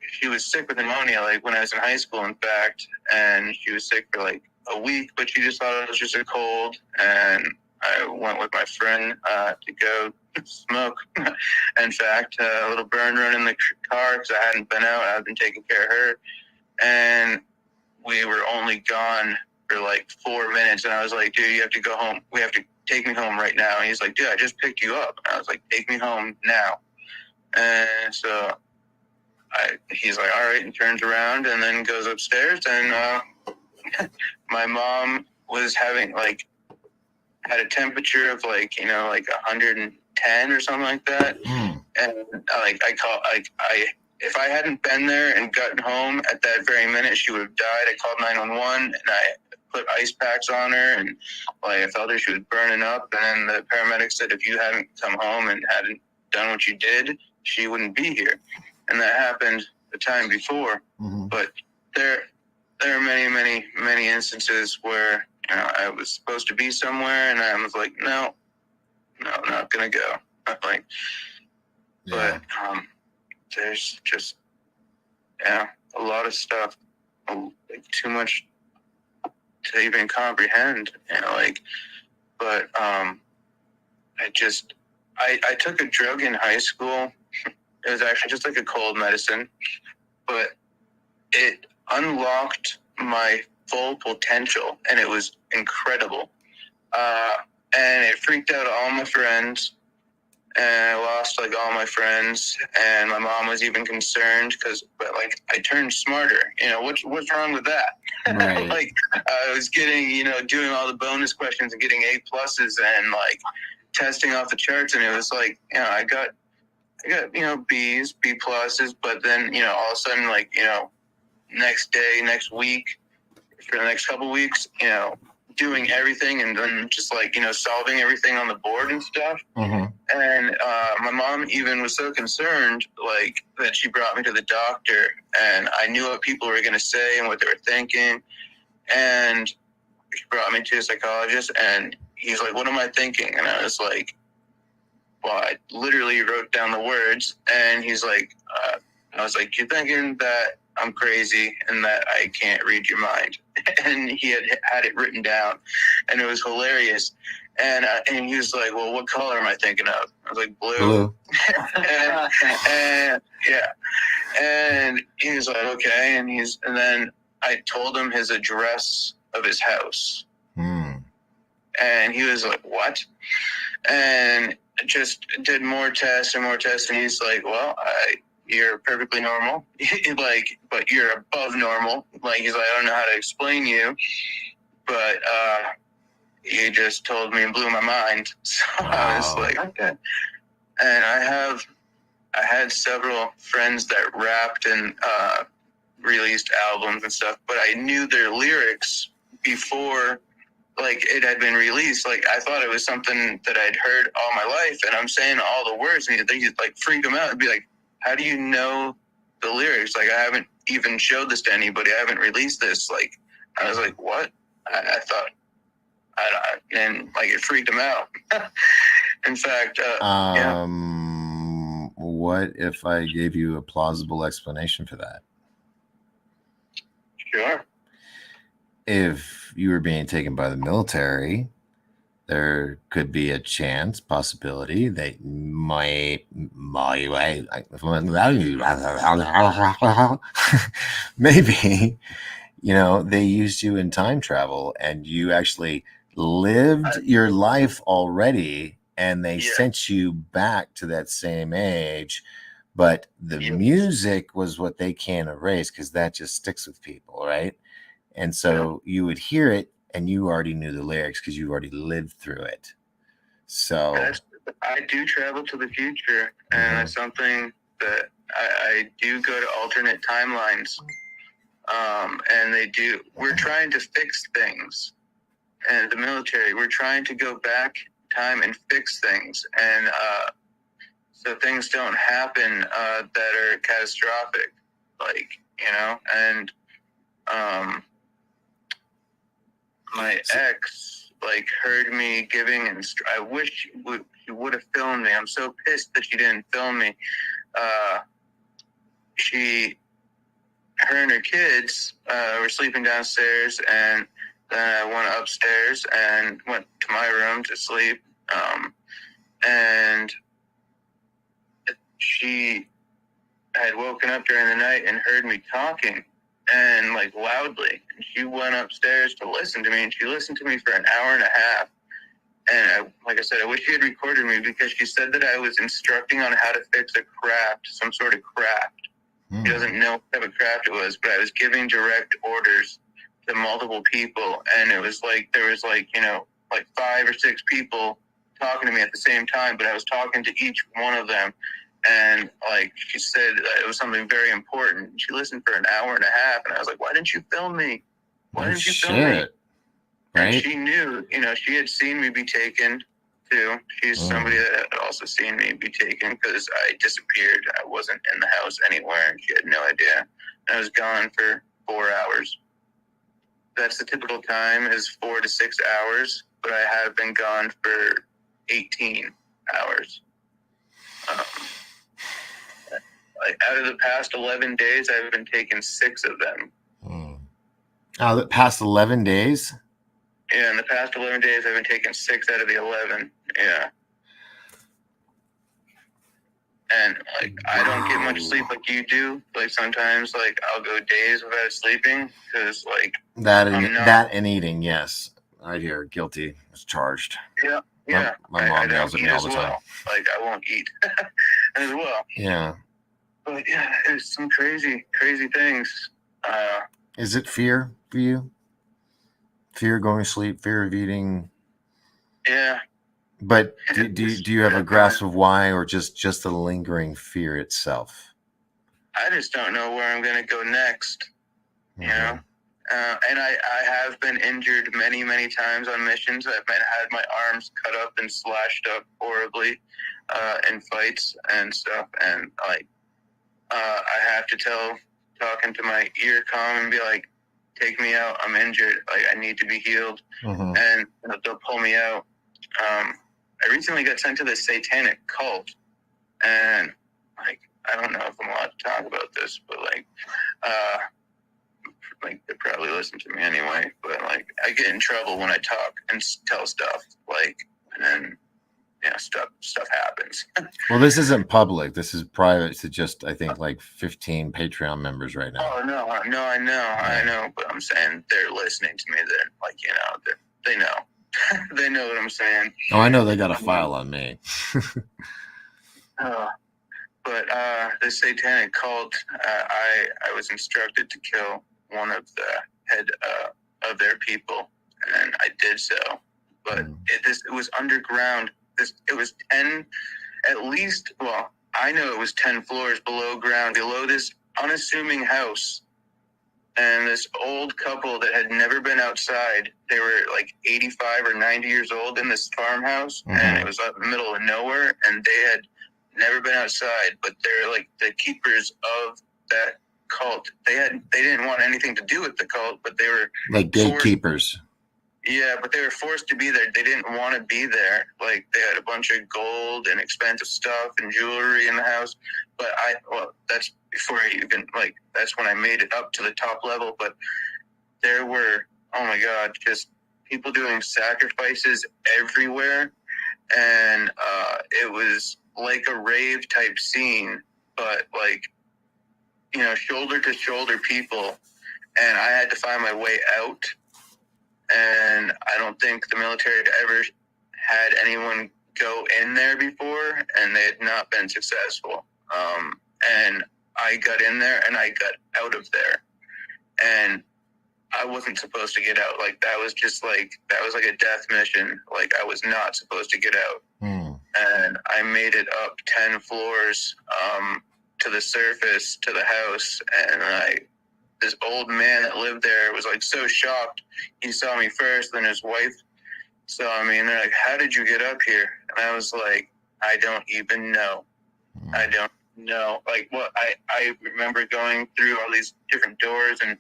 she was sick with pneumonia, like when I was in high school, in fact, and she was sick for like a week, but she just thought it was just a cold, and I went with my friend to go smoke. In fact, a little burn run in the car, because I hadn't been out. I'd been taking care of her, and we were only gone for like 4 minutes, and I was like, dude, you have to go home. We have to take me home right now. And he's like, dude, I just picked you up. And I was like, take me home now. And so he's like, all right, and turns around and then goes upstairs. And my mom was having had a temperature of like 110 or something like that. And if I hadn't been there and gotten home at that very minute, she would have died. I called 911 and I put ice packs on her, and I felt her, she was burning up. And then the paramedics said, if you hadn't come home and hadn't done what you did, she wouldn't be here. And that happened the time before. Mm-hmm. But there are many, many, many instances where I was supposed to be somewhere, and I was like, no, I'm not gonna go. But there's just a lot of stuff, too much to even comprehend. But I took a drug in high school. It was actually just like a cold medicine, but it unlocked my full potential, and it was incredible. And it freaked out all my friends, and I lost all my friends, and my mom was even concerned but I turned smarter. What's wrong with that? Right. I was getting, doing all the bonus questions and getting A+, and testing off the charts, and it was I got B's, B+, but then all of a sudden next day, next week, for the next couple weeks, doing everything, and then just solving everything on the board and stuff. Mm-hmm. And my mom even was so concerned that she brought me to the doctor, and I knew what people were going to say and what they were thinking, and she brought me to a psychologist, and he's like, what am I thinking? And I was like, well, I literally wrote down the words, and he's like, I was like, you're thinking that I'm crazy and that I can't read your mind. And he had it written down, and it was hilarious. And he was like, well, what color am I thinking of? I was like, blue. and yeah. And he was like, okay. And then I told him his address of his house. And he was like, what? And just did more tests and more tests. And he's like, well, you're perfectly normal. But you're above normal. He's like, I don't know how to explain you, but you just told me and blew my mind. So wow. I was like, okay. And I had several friends that rapped and released albums and stuff, but I knew their lyrics before it had been released. I thought it was something that I'd heard all my life, and I'm saying all the words, and they just freak them out and be like, how do you know the lyrics? I haven't even showed this to anybody. I haven't released this. I was like, what? I thought, and it freaked them out. In fact, what if I gave you a plausible explanation for that? Sure. If you were being taken by the military, there could be a possibility that maybe, they used you in time travel, and you actually lived your life already, and they sent you back to that same age. But the music was what they can't erase, because that just sticks with people, right? And so you would hear it, and you already knew the lyrics because you already lived through it. So I do travel to the future, and it's something that I do go to alternate timelines, and we're trying to fix things. And the military, we're trying to go back time and fix things, and so things don't happen that are catastrophic, like, and my ex heard me giving I wish she would have filmed me. I'm so pissed that she didn't film me. Her and her kids were sleeping downstairs, and then I went upstairs and went to my room to sleep. And she had woken up during the night and heard me talking, and loudly. And she went upstairs to listen to me, and she listened to me for an hour and a half. And like I said, I wish she had recorded me, because she said that I was instructing on how to fix a craft, some sort of craft. She doesn't know what type of craft it was, but I was giving direct orders to multiple people, and it was there was 5 or 6 people talking to me at the same time, but I was talking to each one of them. And she said it was something very important. She listened for an hour and a half, and I was like, "Why didn't you film me? Why didn't you film me?" Right? And she knew, she had seen me be taken too. She's somebody that had also seen me be taken, because I disappeared. I wasn't in the house anywhere, and she had no idea. I was gone for 4 hours. That's the typical time, is 4 to 6 hours, but I have been gone for 18 hours. Out of the past 11 days, I've been taking 6 of them. The past 11 days? Yeah, in the past 11 days, I've been taking 6 out of the 11. Yeah. And, I don't get much sleep like you do. Sometimes, I'll go days without sleeping, because, That and eating, yes. Right here, guilty as charged. Yeah, My mom yells at me all the time. I won't eat as well. Yeah. But, yeah, it's some crazy, crazy things. Is it fear for you? Fear going to sleep, fear of eating? Yeah. But do you have a grasp of why, or just the lingering fear itself? I just don't know where I'm going to go next, you know? And I have been injured many, many times on missions. I've had my arms cut up and slashed up horribly in fights and stuff. And, I have to talking to my ear comm and be like, "Take me out. I'm injured. I need to be healed." And they'll pull me out. I recently got sent to this satanic cult, and I don't know if I'm allowed to talk about this, but they probably listen to me anyway. But I get in trouble when I talk and tell stuff, and then stuff happens. Well, this isn't public. This is private to just, I think, 15 Patreon members right now. Oh no, I know, but I'm saying they're listening to me. They're they know. They know what I'm saying. Oh, I know they got a file on me. But the satanic cult, I was instructed to kill one of the head of their people, and I did so. But it was underground. It was 10, at least. Well, I know it was 10 floors below ground, below this unassuming house. And this old couple that had never been outside, they were 85 or 90 years old in this farmhouse, and it was up in the middle of nowhere, and they had never been outside, but they're the keepers of that cult. They didn't want anything to do with the cult, but they were gatekeepers. Yeah, but they were forced to be there. They didn't want to be there. They had a bunch of gold and expensive stuff and jewelry in the house. But that's before I even, that's when I made it up to the top level. But there were, oh my God, just people doing sacrifices everywhere. And it was like a rave type scene, but shoulder to shoulder people. And I had to find my way out. And I don't think the military had ever had anyone go in there before, and they had not been successful. And I got in there, and I got out of there. And I wasn't supposed to get out. That was just that was a death mission. I was not supposed to get out. And I made it up 10 floors. to the surface to the house, and this old man that lived there was like so shocked. He saw me first, then his wife saw me, and they're like, "How did you get up here?" And I was like, "I don't even know. I don't know." Like, what? I remember going through all these different doors, and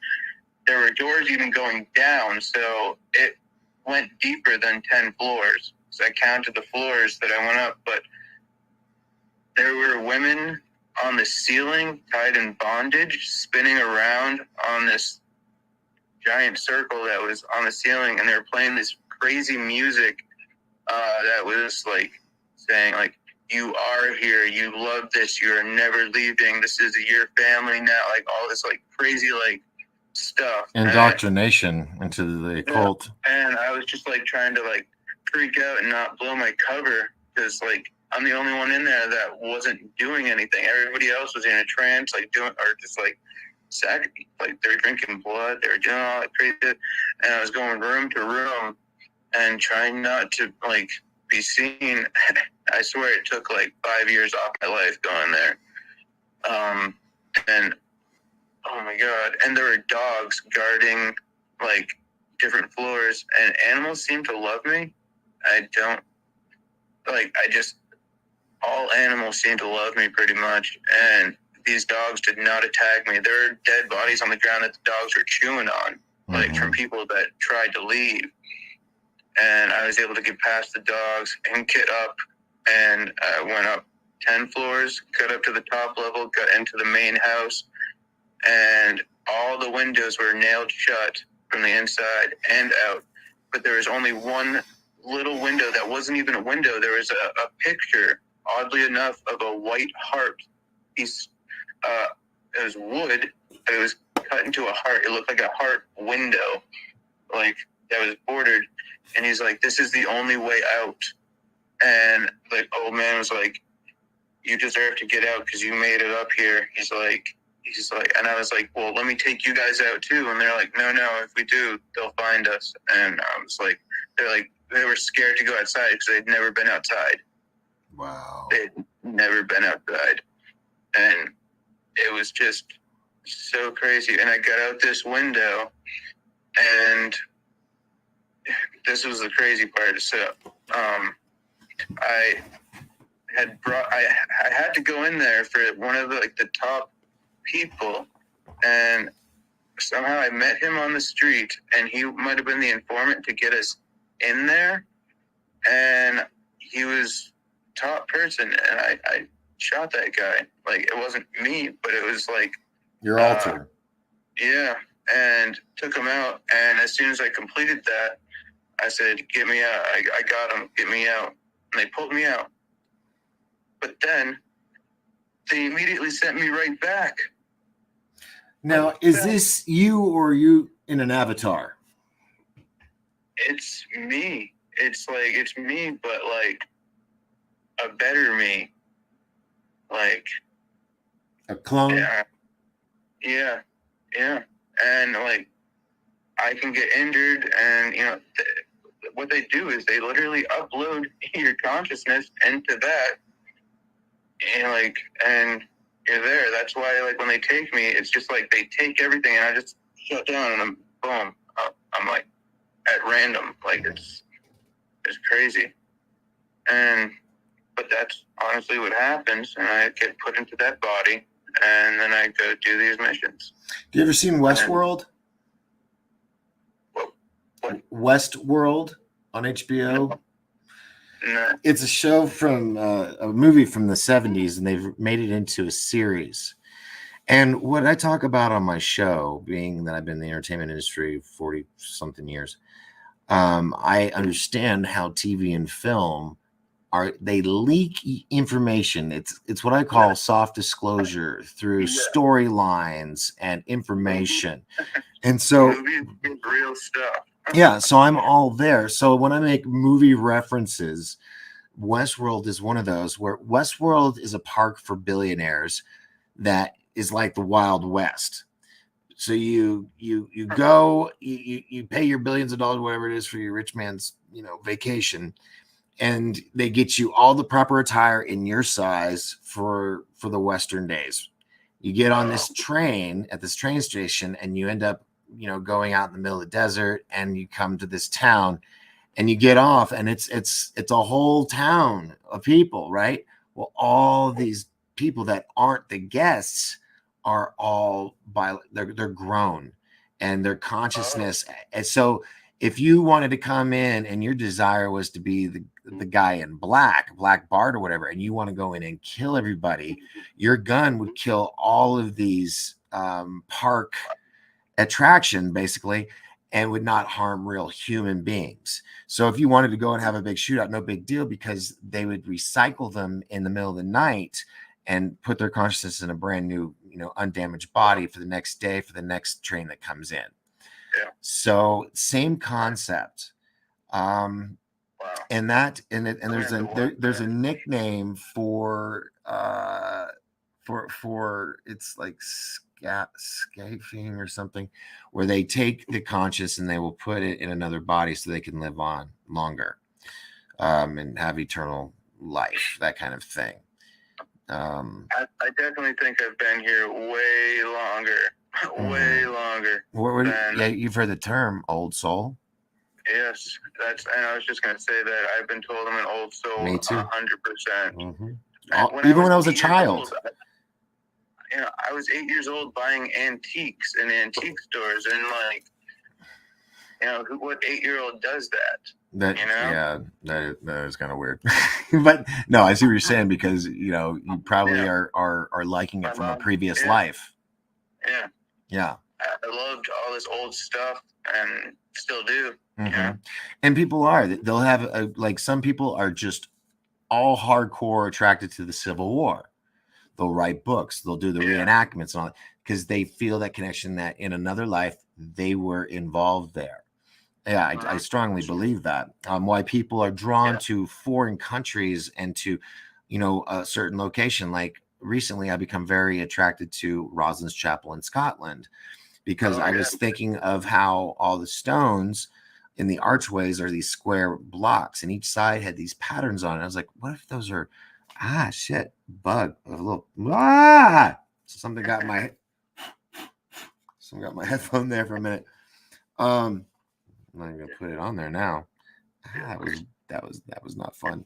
there were doors even going down, so it went deeper than 10 floors. So I counted the floors that I went up, but there were women on the ceiling, tied in bondage, spinning around on this giant circle that was on the ceiling, and they were playing this crazy music that was like saying, like, "You are here, you love this, you are never leaving, this is your family now," like all this like crazy like stuff. Indoctrination into the cult. And I was just like trying to like freak out and not blow my cover, because like I'm the only one in there that wasn't doing anything. Everybody else was in a trance, like doing, or just like like they were drinking blood, they were doing all that crazy shit. And I was going room to room and trying not to like be seen. I swear it took like 5 years off my life going there. And oh my God. And there were dogs guarding like different floors, and animals seem to love me. All animals seem to love me pretty much. And these dogs did not attack me. There were dead bodies on the ground that the dogs were chewing on, like from people that tried to leave. And I was able to get past the dogs and get up, and I went up 10 floors, got up to the top level, got into the main house, and all the windows were nailed shut from the inside and out. But there was only one little window that wasn't even a window. There was a picture, oddly enough, of a white heart piece. It was wood, but it was cut into a heart. It looked like a heart window, like that was bordered. And he's like, "This is the only way out." And the old man was like, "You deserve to get out because you made it up here." He's like, and I was like, "Well, let me take you guys out too." And they're like, no, if we do, they'll find us. And I was like, they were scared to go outside because they'd never been outside. Wow. They'd never been outside. And it was just so crazy. And I got out this window, and this was the crazy part. So I had to go in there for one of the top people, and somehow I met him on the street, and he might have been the informant to get us in there. And he was top person, and I shot that guy. Like, it wasn't me, but it was like your alter. Yeah, and took him out. And as soon as I completed that, I said, "Get me out. I got him. Get me out." And they pulled me out. But then they immediately sent me right back. Now, is this you, or are you in an avatar? It's me. It's me, but like a better me. Like a clone? Yeah. And like I can get injured, and what they do is they literally upload your consciousness into that, and you're there. That's why, like, when they take me, it's just like they take everything, and I just shut down, and I'm boom. I'm like at random. Like, it's crazy. But that's honestly what happens, and I get put into that body, and then I go do these missions. Do you ever seen Westworld? What? Westworld on HBO? No. It's a show from a movie from the 70s, and they've made it into a series. And what I talk about on my show, being that I've been in the entertainment industry 40-something years, I understand how TV and film they leak information. It's what I call soft disclosure through storylines and information. And so real stuff. Yeah, so I'm all there. So when I make movie references, Westworld is one of those, where Westworld is a park for billionaires that is like the Wild West. So you go, you pay your billions of dollars, whatever it is, for your rich man's vacation, and they get you all the proper attire in your size for the Western days. You get on this train at this train station, and you end up, going out in the middle of the desert, and you come to this town, and you get off, and it's a whole town of people, right? Well, all these people that aren't the guests are all they're grown, and their consciousness. And so if you wanted to come in and your desire was to be the guy in black Bart or whatever, and you want to go in and kill everybody, your gun would kill all of these park attraction basically, and would not harm real human beings. So if you wanted to go and have a big shootout, no big deal, because they would recycle them in the middle of the night and put their consciousness in a brand new, undamaged body for the next day, for the next train that comes in. Yeah. So same concept. And there's a nickname for it's like scafing or something, where they take the conscious and they will put it in another body so they can live on longer, and have eternal life, that kind of thing. I definitely think I've been here way longer, way longer. Yeah, you've heard the term old soul. Yes, and I was just going to say that I've been told I'm an old soul. Me too. 100%. Even when I was a child. I was 8 years old buying antiques in antique stores, and what 8-year-old does that? Yeah, that is kind of weird. But no, I see what you're saying, because you probably are liking it from a previous life. Yeah. I loved all this old stuff and still do. And people they'll have some people are just all hardcore attracted to the Civil War. They'll write books, they'll do the reenactments and all that, because they feel that connection, that in another life they were involved there. Yeah, I strongly believe that. Why people are drawn to foreign countries and to, a certain location. Like recently, I've become very attracted to Roslyn's Chapel in Scotland, because I was thinking of how all the stones in the archways are these square blocks, and each side had these patterns on it. I was like, what if those are bug, a little something got my headphone there for a minute. I'm not gonna put it on there now. That was not fun.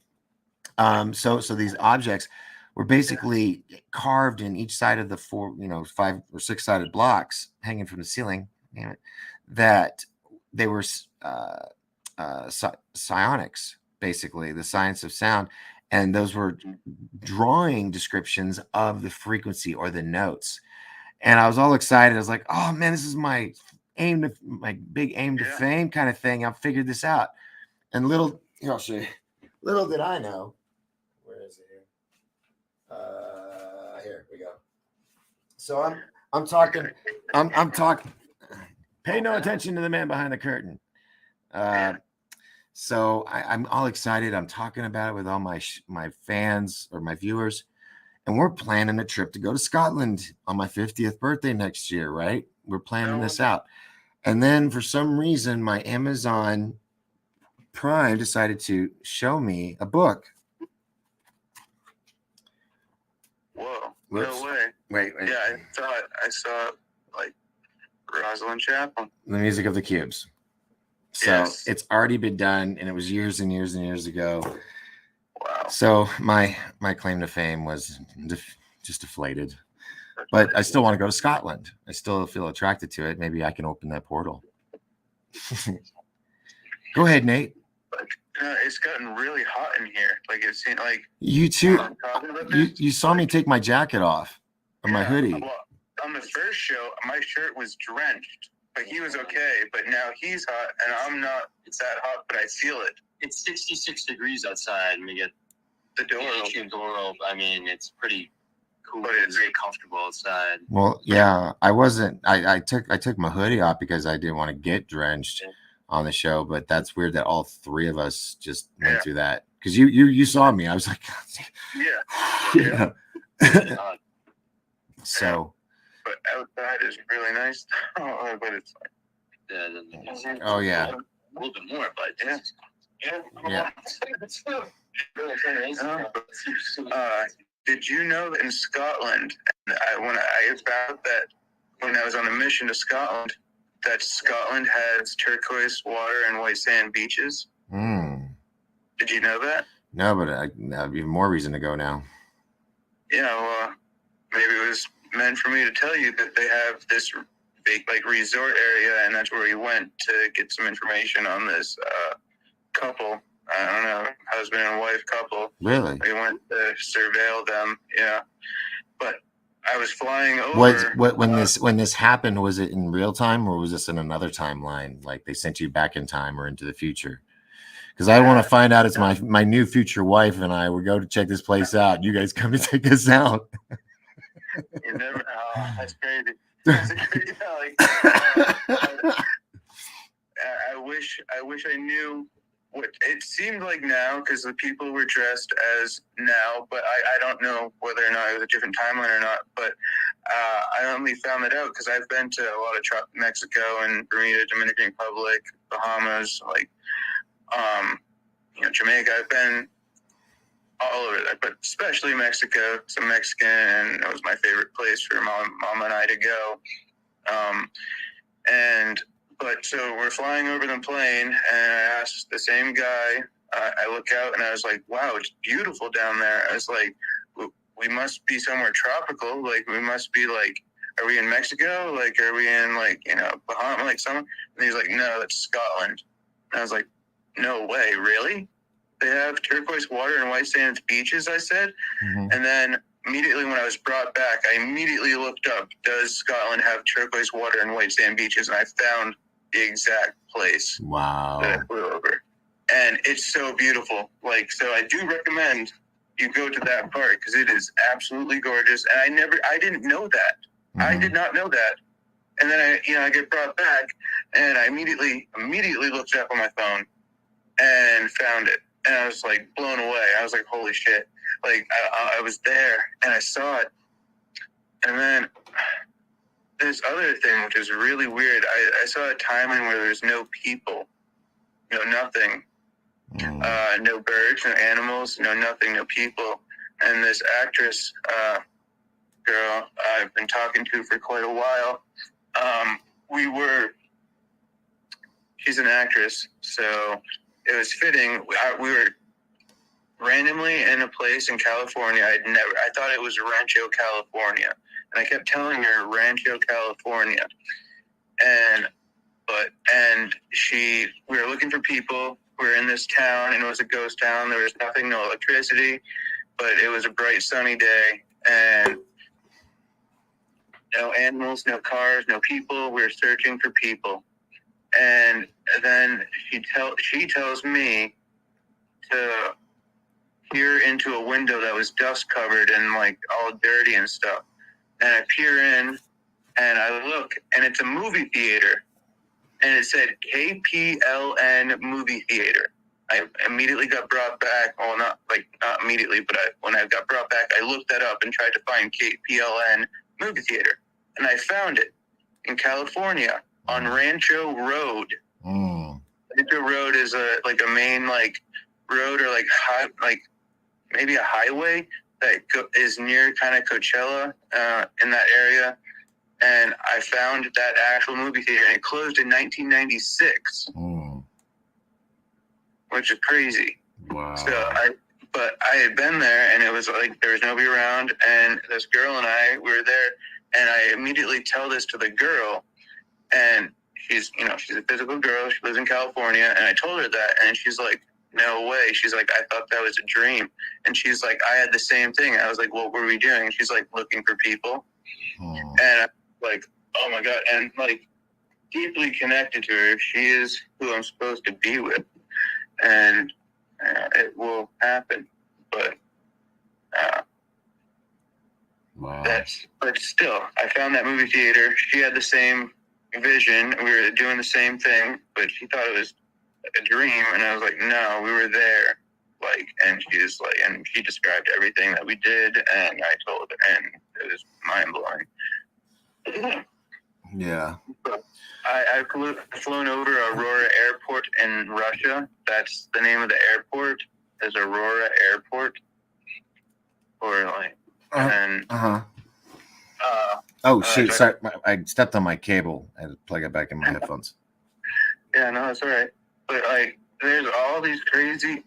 So these objects were basically carved in each side of the 5 or 6 sided blocks hanging from the ceiling. That they were psionics, basically the science of sound. And those were drawing descriptions of the frequency or the notes. And I was all excited. I was like, oh man, this is my big aim to fame kind of thing. I've figured this out. And I'll show you. Little did I know. Where is it here? Here we go. So I'm talking. Pay no attention to the man behind the curtain. So I'm all excited. I'm talking about it with all my fans or my viewers, and we're planning a trip to go to Scotland on my 50th birthday next year, right? We're planning this out. And then for some reason, my Amazon Prime decided to show me a book. Whoa. Whoops. No way. Wait. Yeah, I saw Rosalind Chapel. The Music of the Cubes. So it's already been done, and it was years and years and years ago. Wow. So my claim to fame was just deflated. But I still want to go to Scotland. I still feel attracted to it. Maybe I can open that portal. Go ahead, Nate. It's gotten really hot in here. It seemed like you too. You saw me take my jacket off, or my hoodie. Well, on the first show, my shirt was drenched, but he was okay. But now he's hot, and I'm not. It's that hot, but I feel it. It's 66 degrees outside, and we get the door open. I mean, it's pretty cool. But it's very comfortable outside. Well, yeah, I wasn't. I took my hoodie off because I didn't want to get drenched on the show. But that's weird that all three of us just went through that, because you saw me. I was like, yeah. So. But outside is really nice. But it's oh yeah. A little bit more, but Yeah. Did you know that in Scotland, when I found that when I was on a mission to Scotland, that Scotland has turquoise water and white sand beaches? Did you know that? No, but I have even more reason to go now. Yeah, well, maybe it was meant for me to tell you that they have this big resort area, and that's where we went to get some information on this couple. I don't know, husband and wife couple. Really? We went to surveil them. Yeah, but I was flying over. When this happened, was it in real time or was this in another timeline? Like they sent you back in time or into the future? Because I want to find out. It's my new future wife and I. We go to check this place out. You guys come to take us out. You never. Oh, that's crazy. That's crazy. I wish I knew what it seemed like now, because the people were dressed as now, but I don't know whether or not it was a different timeline or not. But I only found that out because I've been to a lot of Mexico and Bermuda, Dominican Republic, Bahamas, Jamaica. I've been all over that, but especially Mexico. So Mexican, and it was my favorite place for mom and I to go. But so we're flying over the plane, and I asked the same guy. I look out, and I was like, "Wow, it's beautiful down there." I was like, "We must be somewhere tropical. Like, we must be are we in Mexico? Like, are we in Bahamas? Somewhere?" And he's like, "No, that's Scotland." And I was like, "No way, really? They have turquoise water and white sand beaches," I said. And then immediately when I was brought back, I immediately looked up, does Scotland have turquoise water and white sand beaches? And I found the exact place that I flew over. And it's so beautiful. So I do recommend you go to that part because it is absolutely gorgeous. And I didn't know that. I did not know that. And then I get brought back, and I immediately looked it up on my phone and found it. And I was blown away. I was like, holy shit. I was there and I saw it. And then this other thing, which is really weird, I saw a timeline where there's no people, nothing, no birds, no animals, no nothing, no people. And this actress girl I've been talking to for quite a while, she's an actress, so it was fitting. We were randomly in a place in California. I thought it was Rancho, California. And I kept telling her Rancho, California. We were looking for people. We were in this town, and it was a ghost town. There was nothing, no electricity, but it was a bright, sunny day, and no animals, no cars, no people. We were searching for people. And then she tells me to peer into a window that was dust covered and all dirty and stuff. And I peer in and I look, and it's a movie theater, and it said KPLN movie theater. I immediately got brought back. Well, not immediately, but when I got brought back, I looked that up and tried to find KPLN movie theater, and I found it in California on Rancho Road. Rancho Road is a main road, or maybe a highway that is near kind of Coachella in that area. And I found that actual movie theater, and it closed in 1996, which is crazy. Wow. But I had been there, and it was there was nobody around, and this girl and I, we were there, and I immediately tell this to the girl, and she's a physical girl. She lives in California, and I told her that, and she's like, no way. She's like, I thought that was a dream. And she's like, I had the same thing. I was like, what were we doing? And she's like, looking for people. And I'm like, oh my God. And deeply connected to her. She is who I'm supposed to be with. And it will happen. But but still, I found that movie theater. She had the same vision. We were doing the same thing, but she thought it was a dream, and I was like, no, we were there. And she described everything that we did, and I told her, and it was mind blowing. Yeah. I've flown over Aurora Airport in Russia. That's the name of the airport, is Aurora Airport. Or like, and oh shoot! Sorry, I stepped on my cable. I had to plug it back in my headphones. Yeah, no, it's all right. But like, there's all these crazy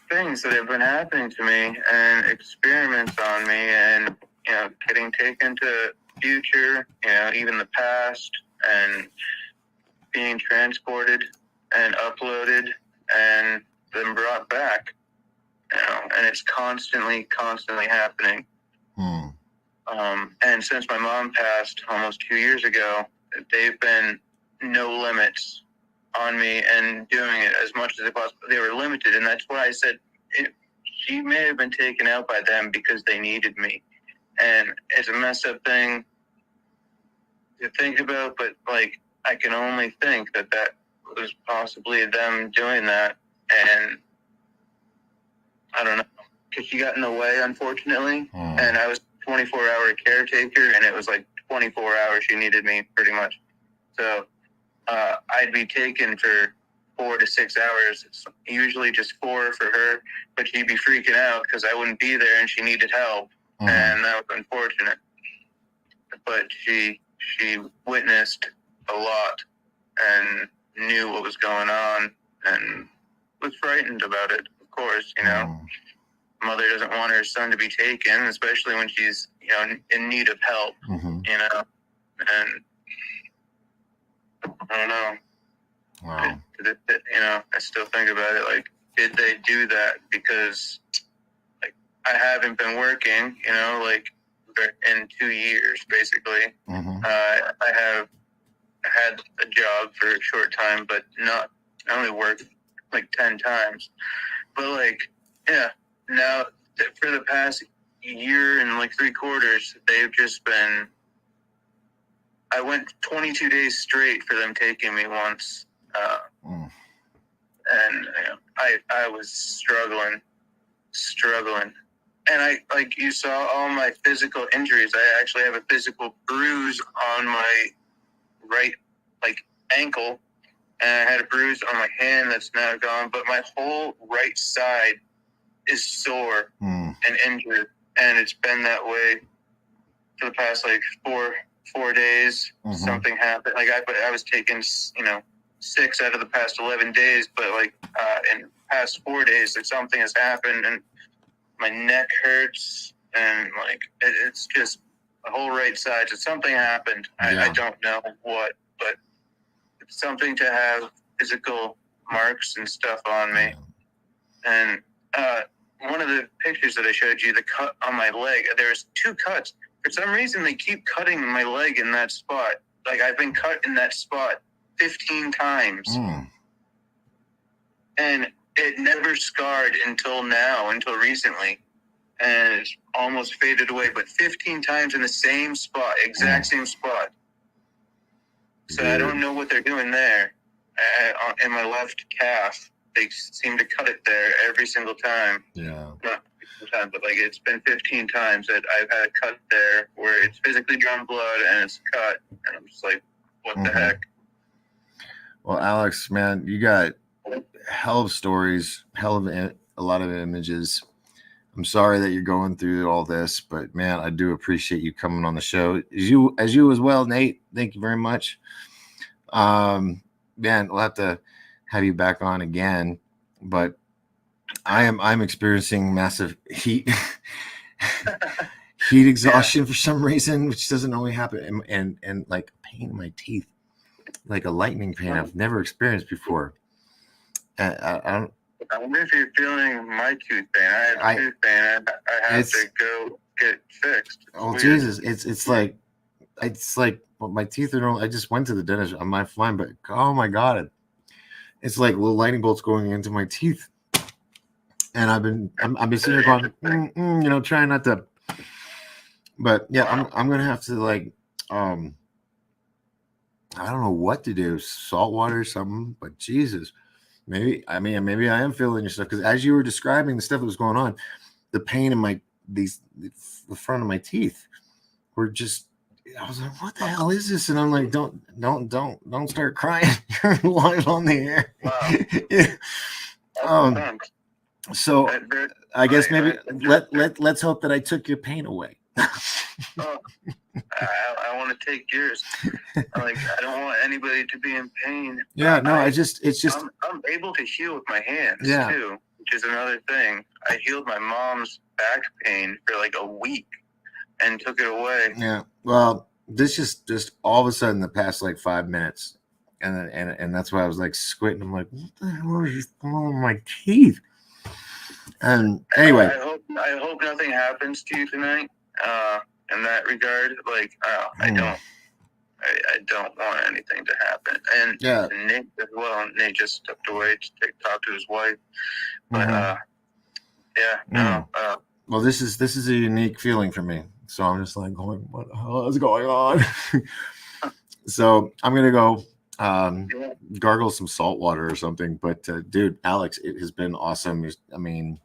things that have been happening to me, and experiments on me, and getting taken to future, even the past, and being transported and uploaded and then brought back. And it's constantly happening. And since my mom passed almost 2 years ago, they've been no limits on me and doing it as much as they possibly. They were limited, and that's why I said she may have been taken out by them because they needed me. And it's a messed up thing to think about, but like, I can only think that was possibly them doing that, and I don't know, because she got in the way, unfortunately, and I was 24-hour caretaker, and it was like 24 hours she needed me, pretty much. So I'd be taken for 4 to 6 hours. It's usually just 4 for her, but she'd be freaking out because I wouldn't be there and she needed help, and that was unfortunate. But she witnessed a lot and knew what was going on and was frightened about it, of course, Mother doesn't want her son to be taken, especially when she's, in need of help, and I don't know. Wow. I still think about it, like, did they do that? Because, like, I haven't been working, like, in 2 years, basically. I have had a job for a short time, but I only worked like 10 times. But like, now for the past year and like 3/4, they've just been. I went 22 days straight for them taking me once, and I was struggling, and I, like you saw all my physical injuries. I actually have a physical bruise on my right, like, ankle, and I had a bruise on my hand that's now gone, but my whole right side is sore and injured, and it's been that way for the past like four days. Something happened. Like I was taking 6 out of the past 11 days, but like in the past 4 days, like, something has happened, and my neck hurts, and like it's just the whole right side. So something happened. I don't know what, but it's something to have physical marks and stuff on me. And one of the pictures that I showed you, the cut on my leg, there's 2 cuts. For some reason, they keep cutting my leg in that spot. Like, I've been cut in that spot 15 times. And it never scarred until recently. And it's almost faded away, but 15 times in the same spot, exact same spot. So I don't know what they're doing there. In my left calf, they seem to cut it there every single time. Yeah. Not every single time, but like, it's been 15 times that I've had a cut there where it's physically drawn blood and it's cut, and I'm just like, what the heck? Well, Alex, man, you got hell of stories, a lot of images. I'm sorry that you're going through all this, but man, I do appreciate you coming on the show. As you as well, Nate. Thank you very much. Man, we'll have to have you back on again, but I'm experiencing massive heat exhaustion for some reason, which doesn't only happen, and like pain in my teeth, like a lightning pain I've never experienced before. I wonder if you're feeling my tooth pain. I have tooth pain. I have to go get fixed. It's weird. Jesus, it's like well, my teeth are. I just went to the dentist. I'm fine, but oh my god, it's like little lightning bolts going into my teeth. And I've been sitting here going, trying not to. But yeah, I'm gonna have to like, I don't know what to do, salt water or something. But Jesus. Maybe I am feeling your stuff, because as you were describing the stuff that was going on, the pain in the front of my teeth were just, I was like, what the hell is this? And I'm like, don't start crying. You're live on the air. Wow. Yeah. So I guess maybe let's hope that I took your pain away. Oh, I want to take yours. Like, I don't want anybody to be in pain. Yeah, no, it's just I'm able to heal with my hands Yeah. too, which is another thing. I healed my mom's back pain for like a week and took it away. Yeah. Well, this just all of a sudden the past like 5 minutes, and that's why I was like squinting. I'm like, what the hell is falling on my teeth? And anyway, I hope nothing happens to you tonight. In that regard, like I don't want anything to happen. And Yeah. Nate as well. Nate just stepped away to talk to his wife. But well, this is a unique feeling for me. So I'm just like going, what the hell is going on? So I'm gonna go gargle some salt water or something. But dude, Alex, it has been awesome. I mean,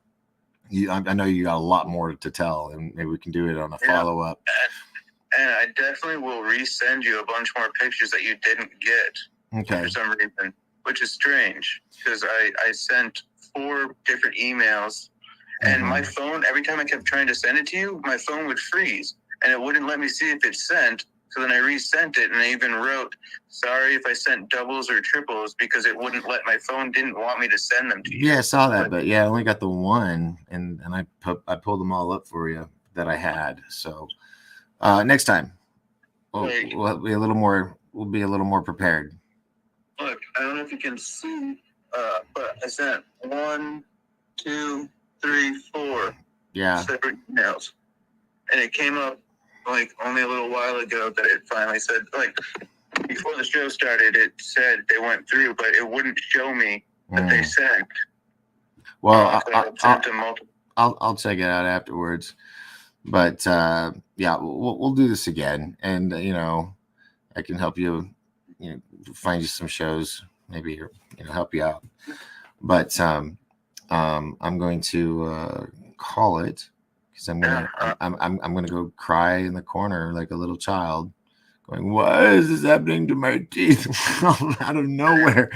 I know you got a lot more to tell, and maybe we can do it on a follow up. And I definitely will resend you a bunch more pictures that you didn't get for some reason, which is strange because I sent 4 different emails, and my phone, every time I kept trying to send it to you, my phone would freeze and it wouldn't let me see if it's sent. So then I resent it, and I even wrote, sorry if I sent doubles or triples, because it wouldn't let my phone, didn't want me to send them to you. Yeah, I saw that, but yeah, I only got the one, and I pulled them all up for you that I had. So next time we'll be a little more prepared. Look, I don't know if you can see, but I sent 1, 2, 3, 4 separate emails, and it came up like only a little while ago that it finally said, like, before the show started, it said they went through, but it wouldn't show me that they sent. Well, so I'll check it out afterwards. But yeah, we'll do this again, and I can help you, find you some shows, maybe help you out. But I'm going to call it. Because I'm gonna go cry in the corner like a little child, going, "Why is this happening to my teeth?" Out of nowhere.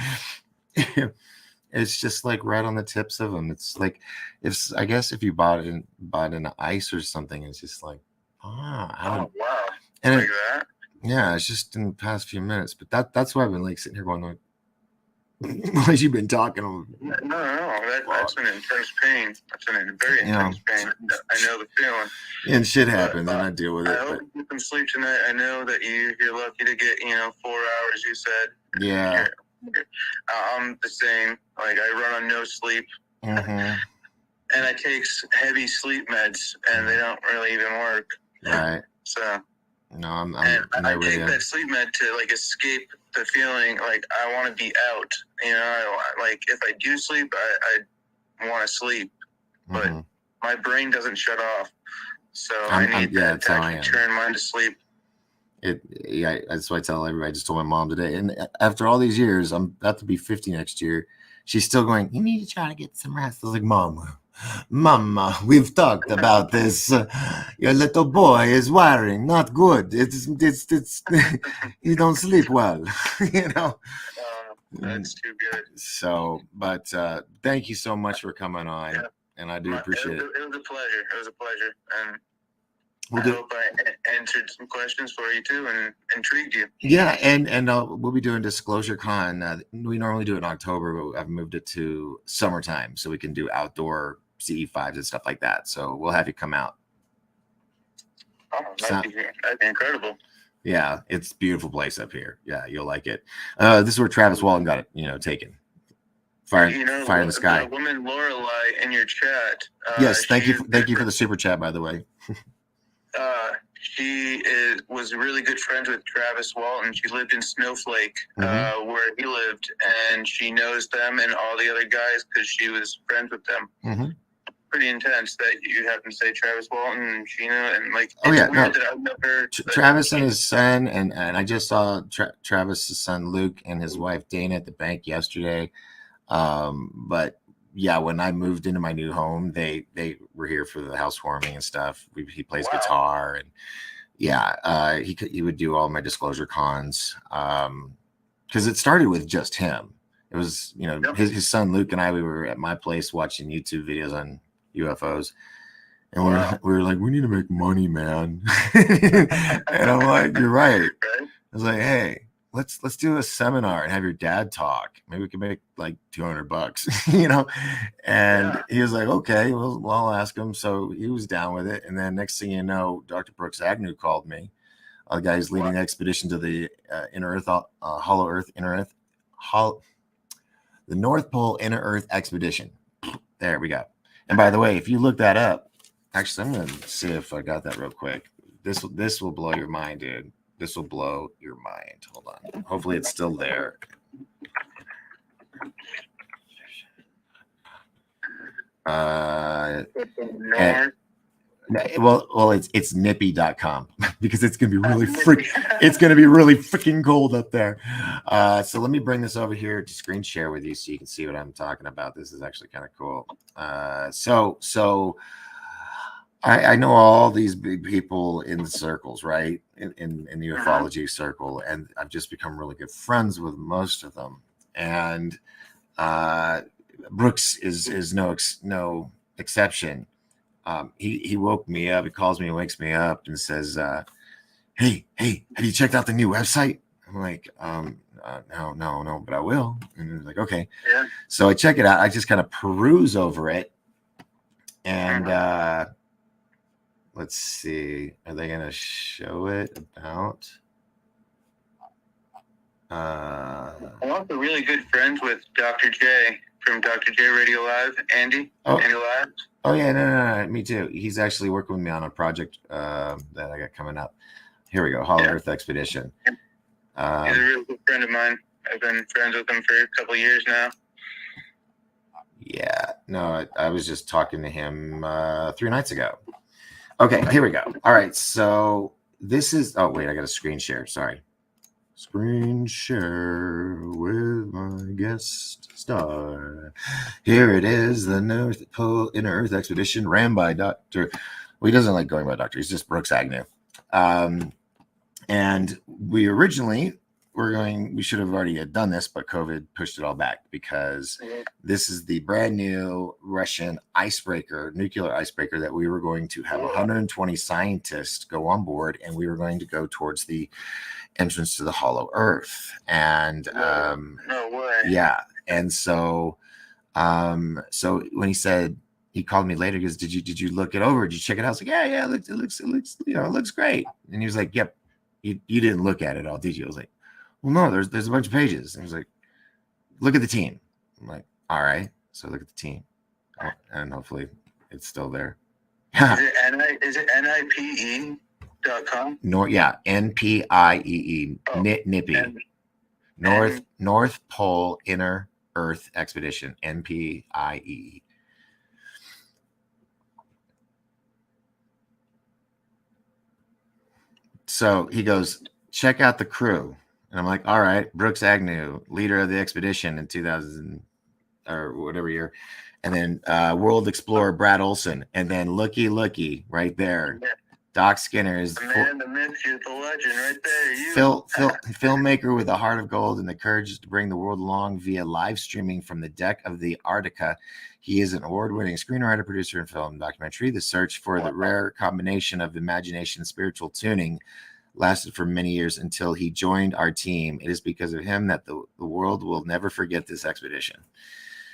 It's just like right on the tips of them. It's like I guess if you bought an ice or something, it's just like wow. And like that? Yeah, it's just in the past few minutes. But that's why I've been like sitting here going like, what you've been talking about. No, that's an intense pain. That's an very intense pain. I know the feeling. And shit happens, and I deal with it. I hope you can sleep tonight. I know that you're lucky to get 4 hours. You said. Yeah. I'm the same. Like, I run on no sleep, and I take heavy sleep meds, and they don't really even work. Right. So. No, I'm I take that sleep med to like escape the feeling like I want to be out. Like if I do sleep, I want to sleep, but my brain doesn't shut off. So I need to actually turn mine to sleep. That's what I tell everybody. I just told my mom today, and after all these years, I'm about to be 50 next year. She's still going, "You need to try to get some rest." I was like, Mama, we've talked about this. Your little boy is wiring not good. It's you don't sleep well, That's too good. So, but thank you so much for coming on, and I do appreciate it. It was a pleasure. It was a pleasure, and I hope I answered some questions for you too and intrigued you. Yeah, and we'll be doing Disclosure Con. We normally do it in October, but I've moved it to summertime so we can do outdoor CE5s and stuff like that. So we'll have you come out. Oh, that'd be incredible. Yeah, it's a beautiful place up here. Yeah, you'll like it. This is where Travis Walton got it, taken. Fire in the sky. The woman Lorelei in your chat. Yes, thank you for the super chat, by the way. She was really good friends with Travis Walton. She lived in Snowflake, where he lived, and she knows them and all the other guys because she was friends with them. Pretty intense that you happen to say Travis Walton and Sheena and like. Travis and his son, and I just saw Travis's son Luke and his wife Dana at the bank yesterday. But yeah, when I moved into my new home, they were here for the housewarming and stuff. He plays guitar, and Yeah, he would do all my disclosure cons, because it started with just him. It was, his son Luke and I, we were at my place watching YouTube videos on UFOs, and we were like, we need to make money, man. And I'm like, you're right. I was like, hey, let's do a seminar and have your dad talk. Maybe we can make like $200, And he was like, okay, well, I'll ask him. So he was down with it. And then next thing you know, Dr. Brooks Agnew called me. The guy who's leading the expedition to the Inner Earth, Hollow Earth, the North Pole Inner Earth Expedition. There we go. And by the way, if you look that up, actually, I'm gonna see if I got that real quick. This will blow your mind, dude. This will blow your mind. Hold on. Hopefully, it's still there. Well, it's nippy.com because it's gonna be really freaking cold up there. So let me bring this over here to screen share with you so you can see what I'm talking about. This is actually kind of cool. So I know all these big people in the circles, right? In the ufology circle, and I've just become really good friends with most of them. And Brooks is no exception. He woke me up. He calls me and wakes me up and says, hey, have you checked out the new website? I'm like, no, but I will. And he's like, okay. Yeah. So I check it out. I just kind of peruse over it. And let's see. Are they going to show it about? I'm also really good friends with Dr. J from Dr. J Radio Live, Andy. Andy Live. Oh yeah, no, me too. He's actually working with me on a project that I got coming up. Here we go, Hollow Earth Expedition. He's a real good friend of mine. I've been friends with him for a couple of years now. Yeah, no, I was just talking to him 3 nights ago. Okay, here we go. All right, so this is. Oh wait, I got a screen share. Sorry. Screen share with my guest star. Here it is, the North Pole Inner Earth Expedition ran by Dr. Well, he doesn't like going by doctor. He's just Brooks Agnew. And we originally we should have already had done this, but COVID pushed it all back because this is the brand new Russian nuclear icebreaker that we were going to have 120 scientists go on board, and we were going to go towards the entrance to the Hollow Earth. And no way. Yeah. And so when he called me later, he goes, did you look it over? Did you check it out? I was like, yeah, it looks it looks great. And he was like, yep, you didn't look at it all, did you? I was like, well, no, there's a bunch of pages. And he was like, look at the team. I'm like, all right. So look at the team. And hopefully it's still there. Is it NIPE.com? NPIEE. Nippy. North Pole Inner Earth Expedition. NPIEE. So he goes, check out the crew. And I'm like, all right, Brooks Agnew, leader of the expedition in 2000 or whatever year. And then world explorer Brad Olson. And then looky right there. Yeah. Doc Skinner is the man, the myth, you're the legend right there. Filmmaker with a heart of gold and the courage to bring the world along via live streaming from the deck of the Arctica. He is an award-winning screenwriter, producer, and film documentary. The search for the rare combination of imagination and spiritual tuning lasted for many years until he joined our team. It is because of him that the world will never forget this expedition.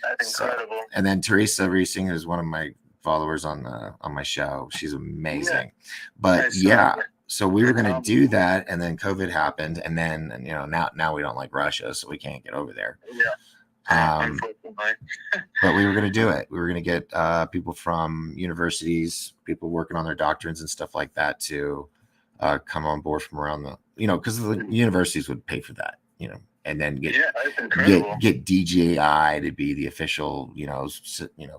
That's incredible. And then Teresa Reesing is one of my followers on my show. She's amazing. Yeah. But so we were going to do that, and then COVID happened, and then now we don't like Russia, so we can't get over there. Yeah. But we were going to do it. We were going to get people from universities, people working on their doctrines and stuff like that to come on board from around the, because the universities would pay for that, and then get DJI to be the official,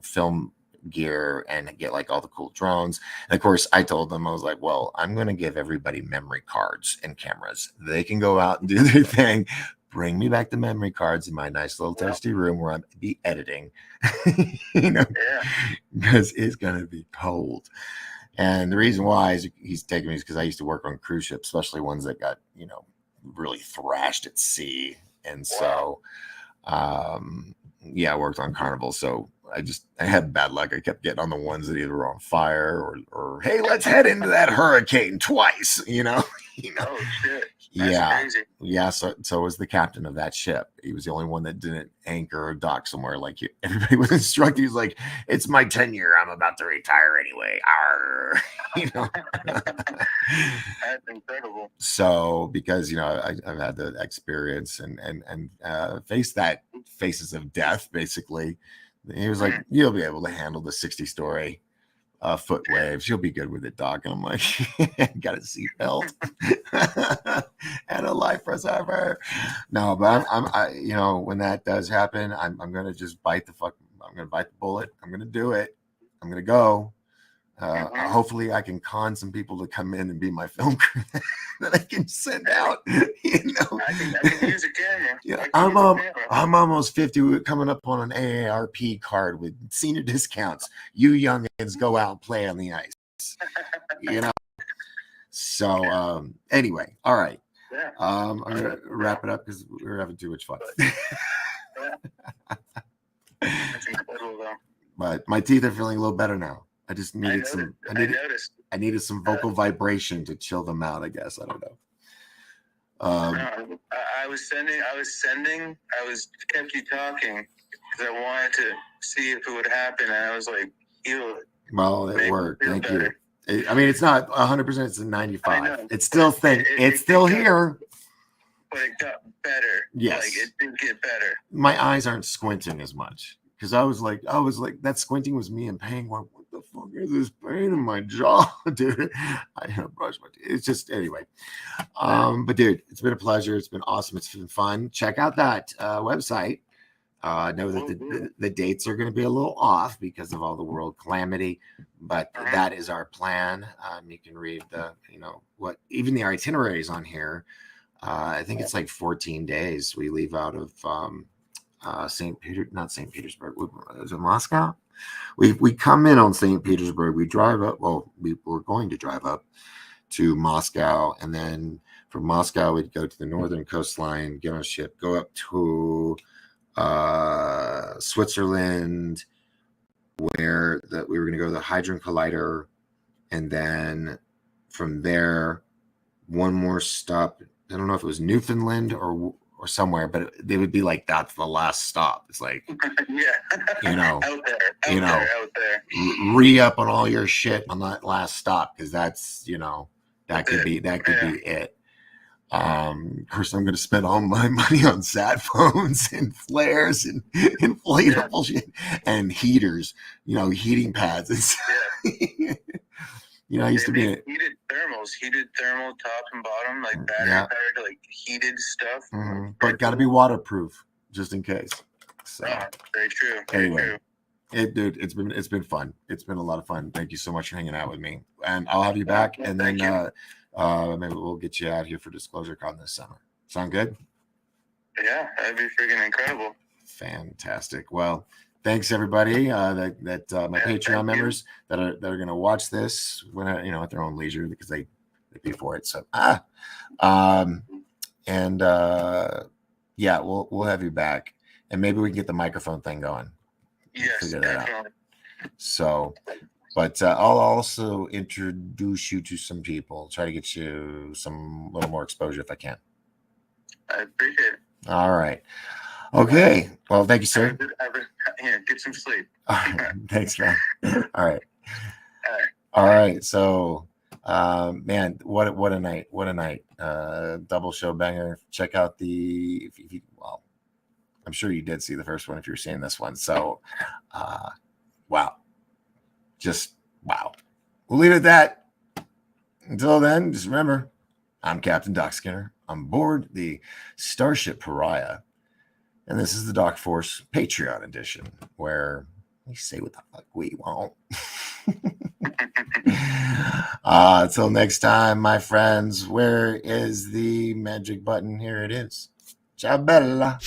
film gear and get like all the cool drones. And of course, I told them, I was like, well, I'm going to give everybody memory cards and cameras. They can go out and do their thing. Bring me back the memory cards in my nice little toasty room where I'm be editing, because it's going to be cold. And the reason why he's taking me is because I used to work on cruise ships, especially ones that got, really thrashed at sea. And so, I worked on Carnival. So I had bad luck. I kept getting on the ones that either were on fire or hey, let's head into that hurricane twice, Oh shit! That's crazy. Yeah. So was the captain of that ship. He was the only one that didn't anchor or dock somewhere. Like everybody was instructed. He's like, "It's my tenure. I'm about to retire anyway." Arr. That's incredible. So because I've had the experience and face that faces of death basically. He was like, "You'll be able to handle the 60-story foot waves. You'll be good with it, Doc." And I'm like, "Got a seatbelt and a life preserver." No, but when that does happen, I'm gonna just I'm gonna bite the bullet. I'm gonna do it. I'm gonna go. Hopefully I can con some people to come in and be my film crew that I can send out. I can use a camera. Yeah, I'm almost 50. We're coming up on an AARP card with senior discounts. You youngins go out and play on the ice. So anyway, all right. Yeah. I'm gonna wrap it up because we're having too much fun. That's incredible, though. But my teeth are feeling a little better now. I just needed I needed some vocal vibration to chill them out, I guess. I don't know. I kept you talking because I wanted to see if it would happen, and I was like, heal it. Well, it worked. Thank you. It's not 100%. It's a 95. It's still it's still here. But it got better. Yes. Like, it did get better. My eyes aren't squinting as much because I was like, that squinting was me in pain. What the fuck is this pain in my jaw, dude? I had to brush my teeth. It's just, anyway. But dude, it's been a pleasure. It's been awesome. It's been fun. Check out that website. I know that the dates are going to be a little off because of all the world calamity, but that is our plan. You can read even the itineraries on here. I think it's like 14 days. We leave out of not St. Petersburg. Is it Moscow? We come in on St. Petersburg. We drive up. Well, we're going to drive up to Moscow, and then from Moscow we'd go to the northern coastline, get on a ship, go up to Switzerland, where we were going to go to the Hadron Collider, and then from there one more stop. I don't know if it was Newfoundland or somewhere, but they would be like, that's the last stop. It's like, out there, re-up on all your shit on that last stop, because that's that could be it. Of course, I'm going to spend all my money on sat phones and flares and inflatable shit and heaters, heating pads and stuff. I used to be heated thermal top and bottom, like battery powered, like heated stuff. Mm-hmm. But got to be waterproof just in case. So very true. Anyway, dude, it's been fun. It's been a lot of fun. Thank you so much for hanging out with me, and I'll have you back, and then maybe we'll get you out here for Disclosure Con this summer. Sound good? Yeah, that'd be freaking incredible. Fantastic. Well, thanks everybody my Patreon members that are going to watch this when at their own leisure, because they pay for it. So we'll have you back, and maybe we can get the microphone thing going. Yes, definitely. So, but I'll also introduce you to some people, try to get you some little more exposure if I can. I appreciate it. All right. Okay. Well, thank you, sir. Get some sleep. Thanks, man. All right. All right. So, man, what a night. What a night. Double show banger. Check out I'm sure you did see the first one if you're seeing this one. So, wow. Just wow. We'll leave it at that. Until then, just remember, I'm Captain Doc Skinner. I'm aboard the Starship Pariah. And this is the Doc Force Patreon edition, where we say what the fuck we want. Until next time, my friends, where is the magic button? Here it is. Ciao, Bella.